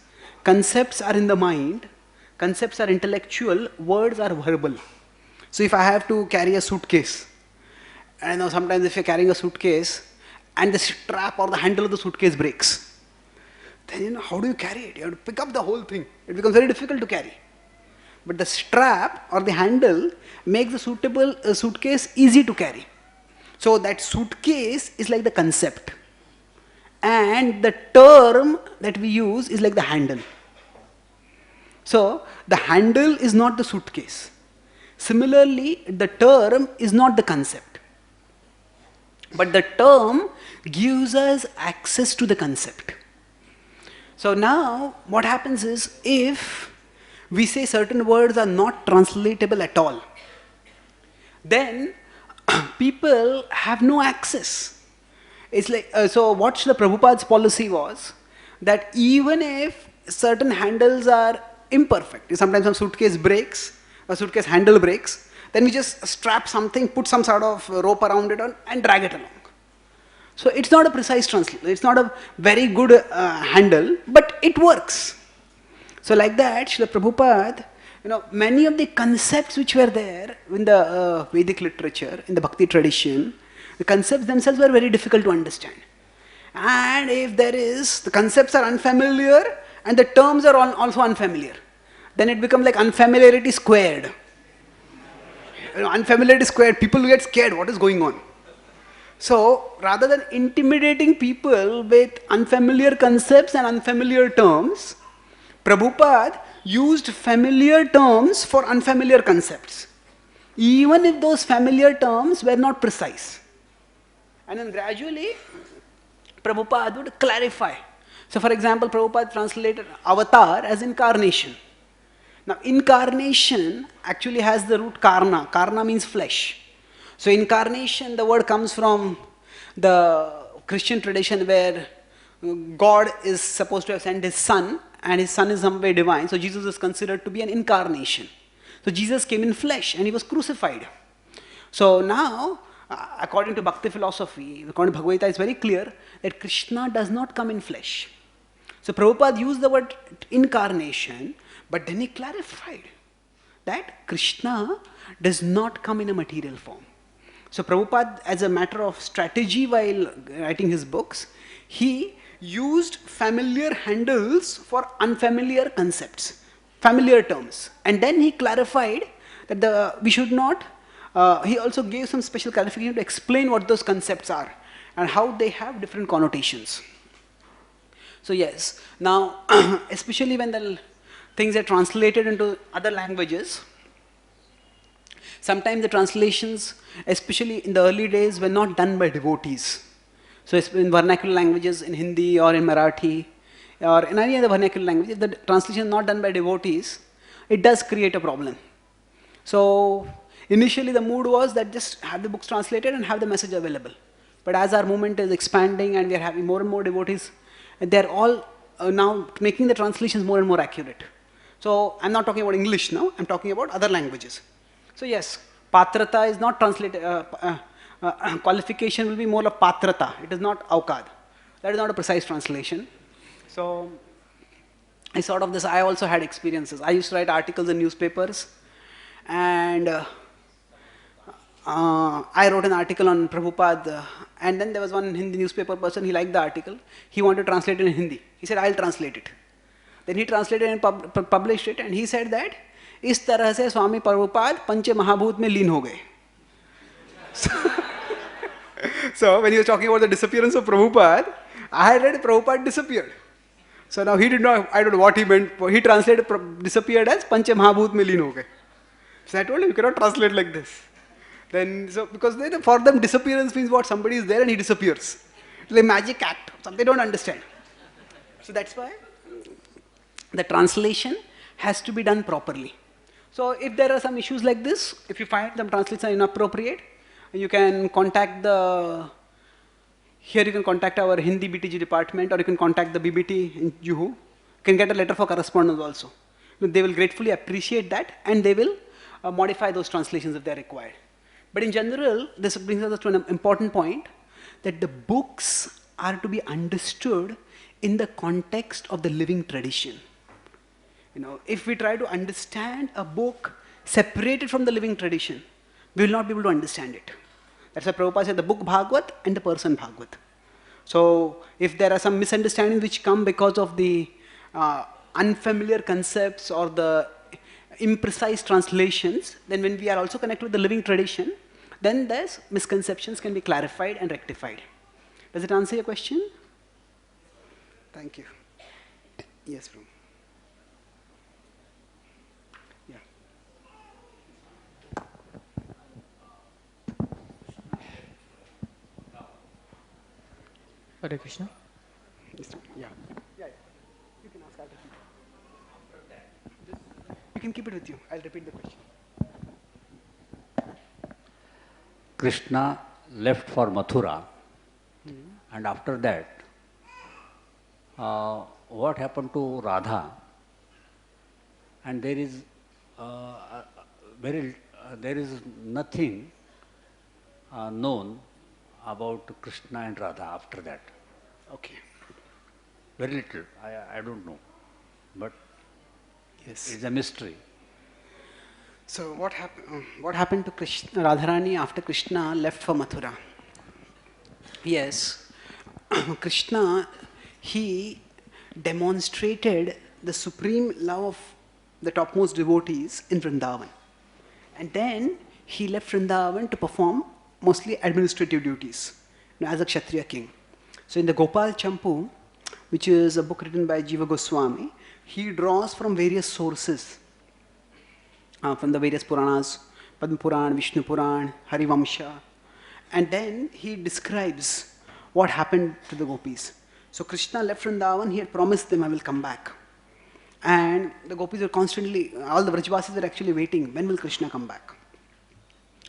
Concepts are in the mind, concepts are intellectual, words are verbal. So if I have to carry a suitcase, and now sometimes if you're carrying a suitcase and the strap or the handle of the suitcase breaks, then how do you carry it? You have to pick up the whole thing. It becomes very difficult to carry. But the strap or the handle makes the suitcase easy to carry. So that suitcase is like the concept. And the term that we use is like the handle. So, the handle is not the suitcase. Similarly, the term is not the concept. But the term gives us access to the concept. So now, what happens is, if we say certain words are not translatable at all, then people have no access. It's like, so what the Prabhupada's policy was, that even if certain handles are imperfect, sometimes some suitcase breaks, a suitcase handle breaks, then we just strap something, put some sort of rope around it and drag it along. So it's not a precise translation, it's not a very good handle, but it works. So like that, Srila Prabhupada, many of the concepts which were there in the Vedic literature, in the Bhakti tradition, the concepts themselves were very difficult to understand. And if the concepts are unfamiliar and the terms are also unfamiliar, then it becomes like unfamiliarity squared. Unfamiliarity squared, people get scared, what is going on? So, rather than intimidating people with unfamiliar concepts and unfamiliar terms, Prabhupada used familiar terms for unfamiliar concepts, even if those familiar terms were not precise. And then gradually, Prabhupada would clarify. So for example, Prabhupada translated avatar as incarnation. Now incarnation actually has the root karna. Karna means flesh. So incarnation, the word comes from the Christian tradition where God is supposed to have sent his son and his son is some way divine. So Jesus is considered to be an incarnation. So Jesus came in flesh and he was crucified. So now, according to Bhakti philosophy, according to Bhagavad Gita, it's very clear that Krishna does not come in flesh. So Prabhupada used the word incarnation, but then he clarified that Krishna does not come in a material form. So Prabhupada, as a matter of strategy while writing his books, he used familiar handles for unfamiliar concepts, familiar terms. And then he clarified that we should not. He also gave some special clarification to explain what those concepts are and how they have different connotations. So yes, now especially when the things are translated into other languages, sometimes the translations, especially in the early days, were not done by devotees. So in vernacular languages, in Hindi or in Marathi, or in any other vernacular language, if the translation is not done by devotees, it does create a problem. So initially the mood was that just have the books translated and have the message available. But as our movement is expanding and we are having more and more devotees, they are all now making the translations more and more accurate. So I'm not talking about English now, I'm talking about other languages. So yes, patrata is not translated, qualification will be more of patrata, it is not aukad. That is not a precise translation. So I also had experiences. I used to write articles in newspapers, And I wrote an article on Prabhupada, and then there was one Hindi newspaper person, he liked the article, he wanted to translate it in Hindi. He said, I'll translate it. Then he translated and published it, and he said that, इस तरह से स्वामी प्रभुपाद पंच महाभूत में लीन हो गए. So when he was talking about the disappearance of Prabhupada, I had read Prabhupada disappeared. So now he did not, I don't know what he meant, he translated disappeared as Pancha Mahabhut mein leen ho gaye. So I told him, you cannot translate like this. Then, so because then for them disappearance means what? Somebody is there and he disappears. It's like magic act, something they don't understand. So that's why the translation has to be done properly. So if there are some issues like this, if you find some translations are inappropriate, you can contact here you can contact our Hindi BTG department, or you can contact the BBT in Juhu. You can get a letter for correspondence also. They will gratefully appreciate that, and they will modify those translations if they are required. But in general, this brings us to an important point, that the books are to be understood in the context of the living tradition. If we try to understand a book separated from the living tradition, we will not be able to understand it. That's why Prabhupada said the book Bhagavad and the person Bhagavad. So if there are some misunderstandings which come because of the unfamiliar concepts or the imprecise translations, then when we are also connected with the living tradition, then those misconceptions can be clarified and rectified. Does it answer your question? Thank you. Yes, Prabhu. Hare Krishna. Yeah. You can ask. I'll repeat. You can keep it with you. I'll repeat the question. Krishna left for Mathura, and after that, what happened to Radha? And there is there is nothing known about Krishna and Radha after that. Okay. Very little. I don't know, but Yes. it's a mystery. So what happened to Krishna, Radharani after Krishna left for Mathura? Yes, Krishna, he demonstrated the supreme love of the topmost devotees in Vrindavan. And then he left Vrindavan to perform mostly administrative duties, as a Kshatriya king. So in the Gopal Champu, which is a book written by Jiva Goswami, he draws from various sources, from the various Puranas, Padma Puran, Vishnu Puran, Harivamsha, and then he describes what happened to the gopis. So Krishna left Vrindavan, he had promised them, I will come back. And the gopis were constantly, all the Vrajvasis were actually waiting, when will Krishna come back?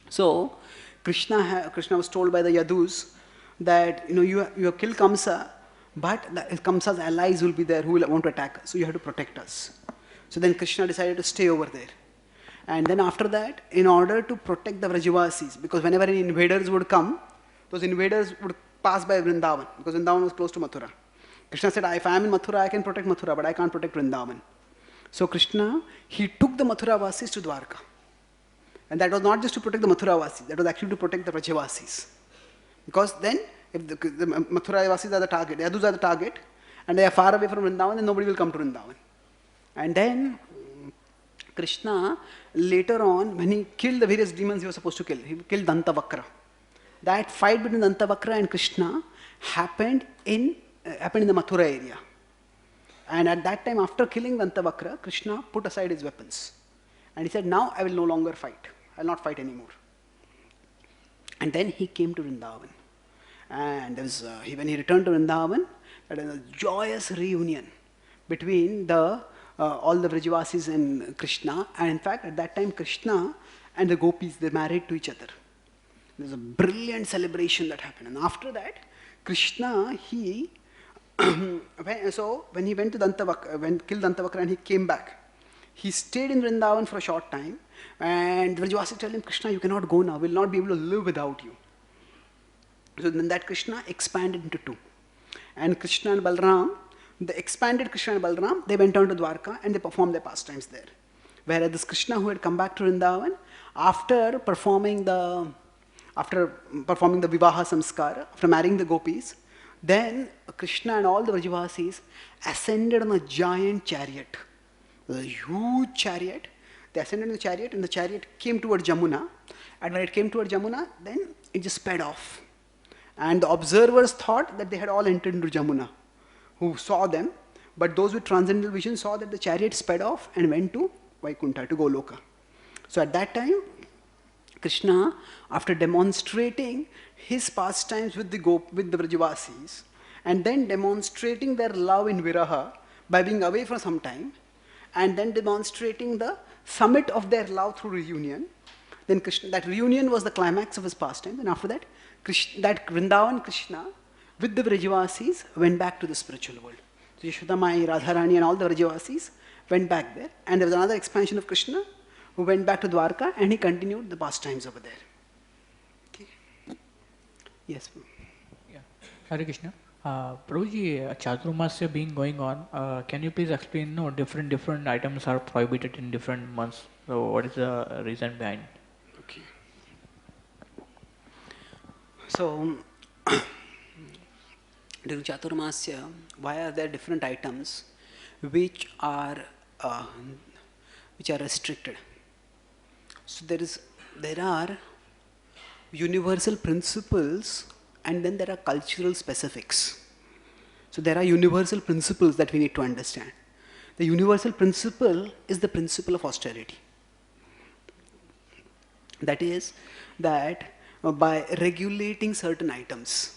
So Krishna was told by the Yadus that you have killed Kamsa, but Kamsa's allies will be there who will want to attack us, so you have to protect us. So then Krishna decided to stay over there. And then after that, in order to protect the Vrajavasis, because whenever any invaders would come, those invaders would pass by Vrindavan, because Vrindavan was close to Mathura. Krishna said, if I am in Mathura, I can protect Mathura, but I can't protect Vrindavan. So Krishna, he took the Mathura Vasis to Dwarka. And that was not just to protect the Mathura Vasis, that was actually to protect the Vrajavasis. Because then, if the Mathura Vasis are the target, the Yadus are the target, and they are far away from Vrindavan, then nobody will come to Vrindavan. And then Krishna, later on, when he killed the various demons he was supposed to kill, he killed Dantavakra. That fight between Dantavakra and Krishna happened in the Mathura area. And at that time, after killing Dantavakra, Krishna put aside his weapons. And he said, now I will no longer fight. I will not fight anymore. And then he came to Vrindavan. And when he returned to Vrindavan, there was a joyous reunion between all the Vrajavasis and Krishna. And in fact, at that time, Krishna and the gopis, they married to each other. There was a brilliant celebration that happened. And after that, Krishna, he, when he went to Dantavakra, killed Dantavakra and he came back, he stayed in Vrindavan for a short time. And Vrajavasis told him, Krishna, you cannot go now. We will not be able to live without you. So then that Krishna expanded into two. And Krishna and Balram, the expanded Krishna and Balram, they went on to Dwarka and they performed their pastimes there. whereas this Krishna who had come back to Vrindavan after performing the Vivaha Samskara, after marrying the gopis, then Krishna and all the Vrajavasis ascended on a giant chariot, a huge chariot. They ascended in the chariot, and the chariot came towards Jamuna. And when it came towards Jamuna, then it just sped off. And the observers thought that they had all entered into Jamuna, who saw them. But those with transcendental vision saw that the chariot sped off and went to Vaikuntha, to Goloka. So at that time, Krishna, after demonstrating his pastimes with the Vrajavasis, and then demonstrating their love in Viraha by being away for some time, and then demonstrating the summit of their love through reunion, then Krishna, that reunion was the climax of his pastime. And after that, that Vrindavan Krishna with the Vrajavasis went back to the spiritual world. So Yashodamai, Radharani and all the Vrajavasis went back there. And there was another expansion of Krishna who went back to Dwarka, and he continued the pastimes over there. Okay. Yes. Yeah. Hare Krishna. Prabhuji, Chaturmasya being going on, can you please explain, different items are prohibited in different months. So what is the reason behind? Okay. So, during Chaturmasya, why are there different items which are restricted? So there are universal principles, and then there are cultural specifics. So there are universal principles that we need to understand. The universal principle is the principle of austerity. That is, that by regulating certain items,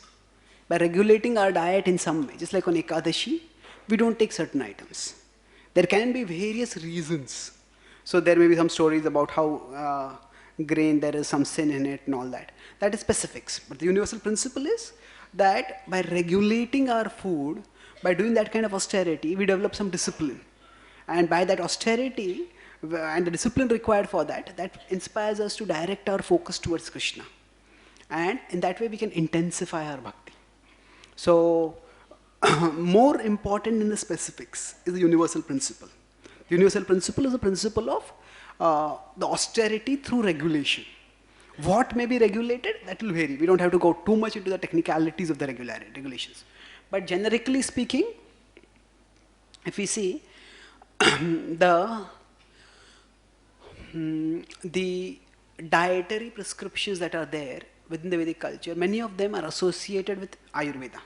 by regulating our diet in some way, just like on Ekadashi, we don't take certain items. There can be various reasons. So there may be some stories about how grain, there is some sin in it and all that. That is specifics. But the universal principle is that by regulating our food, by doing that kind of austerity, we develop some discipline. And by that austerity and the discipline required for that, that inspires us to direct our focus towards Krishna. And in that way we can intensify our bhakti. So more important in the specifics is the universal principle. The universal principle is the principle of the austerity through regulation. What may be regulated, that will vary. We don't have to go too much into the technicalities of the regulations. But generically speaking, if we see the dietary prescriptions that are there within the Vedic culture, many of them are associated with Ayurveda.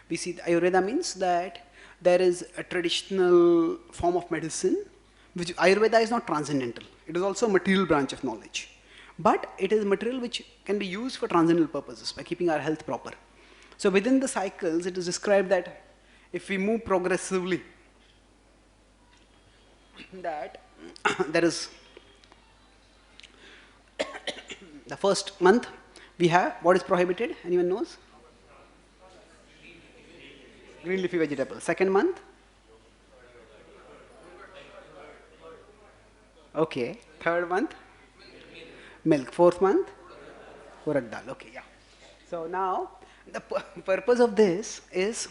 We see Ayurveda means that there is a traditional form of medicine, which Ayurveda is not transcendental. It is also a material branch of knowledge. But it is material which can be used for transcendental purposes by keeping our health proper. So within the cycles, it is described that if we move progressively, that there is the first month we have what is prohibited. Anyone knows? Green leafy vegetable. Second month? Okay. Third month? Milk. Fourth month? Urad dal. Okay, yeah. So now the purpose of this is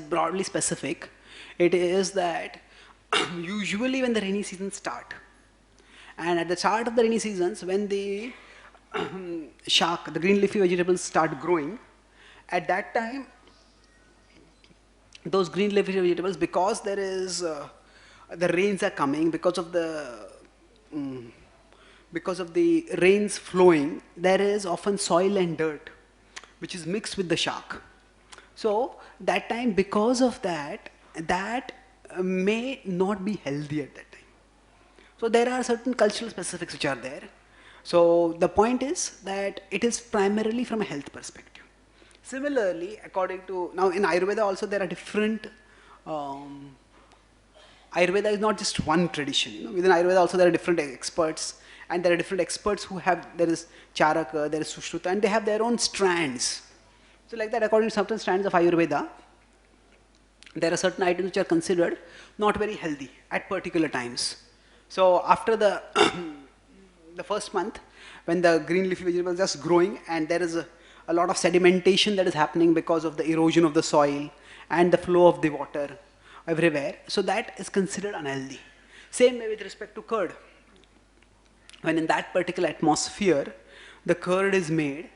broadly specific. It is that usually when the rainy seasons start, and at the start of the rainy seasons, when the shak, the green leafy vegetables start growing, at that time, those green leafy vegetables, because there is the rains are coming, because of the rains flowing, there is often soil and dirt, which is mixed with the shak. So that time, because of that, may not be healthy at that time. So there are certain cultural specifics which are there. So the point is that it is primarily from a health perspective. Similarly, according to, now in Ayurveda also there are different, Ayurveda is not just one tradition. Within Ayurveda also there are different experts, and there are different experts who have, there is Charaka, there is Sushruta, and they have their own strands. So like that, according to certain strands of Ayurveda, there are certain items which are considered not very healthy at particular times. So after the the first month, when the green leafy vegetable is just growing, and there is a lot of sedimentation that is happening because of the erosion of the soil and the flow of the water, everywhere. So that is considered unhealthy. Same way with respect to curd. When in that particular atmosphere, the curd is made,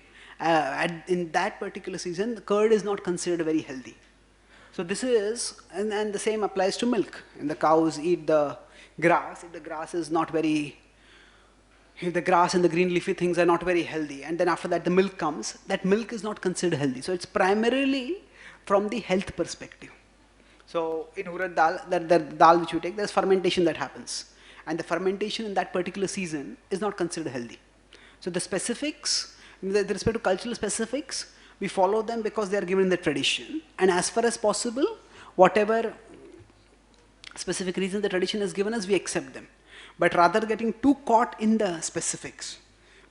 in that particular season, the curd is not considered very healthy. So this is, and the same applies to milk. And the cows eat the grass. If the grass is not very, if the grass and the green leafy things are not very healthy, and then after that the milk comes, that milk is not considered healthy. So it's primarily from the health perspective. So in urad dal, the dal which you take, there's fermentation that happens. And the fermentation in that particular season is not considered healthy. So the specifics, with respect to cultural specifics, we follow them because they are given in the tradition. And as far as possible, whatever specific reason the tradition has given us, we accept them. But rather getting too caught in the specifics,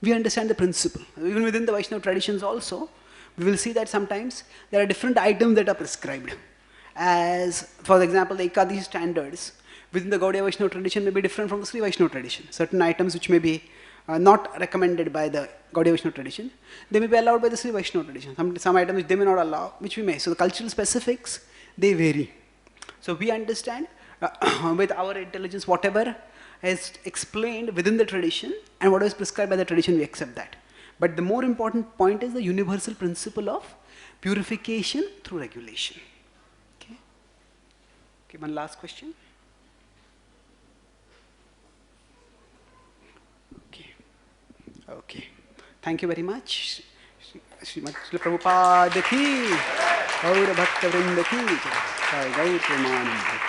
we understand the principle. Even within the Vaishnava traditions also, we will see that sometimes there are different items that are prescribed. As, for example, the Ekadashi standards within the Gaudiya Vaishnava tradition may be different from the Sri Vaishnava tradition. Certain items which may be not recommended by the Gaudiya Vaishnava tradition, they may be allowed by the Sri Vaishnava tradition. Some items which they may not allow, which we may. So the cultural specifics, they vary. So we understand with our intelligence whatever is explained within the tradition and whatever is prescribed by the tradition, we accept that. But the more important point is the universal principle of purification through regulation. Okay, okay, one last question. Okay. Thank you very much. Srimad Prabhupada ki, Gaura Bhakta Vrinda ki, Gaur Premanand.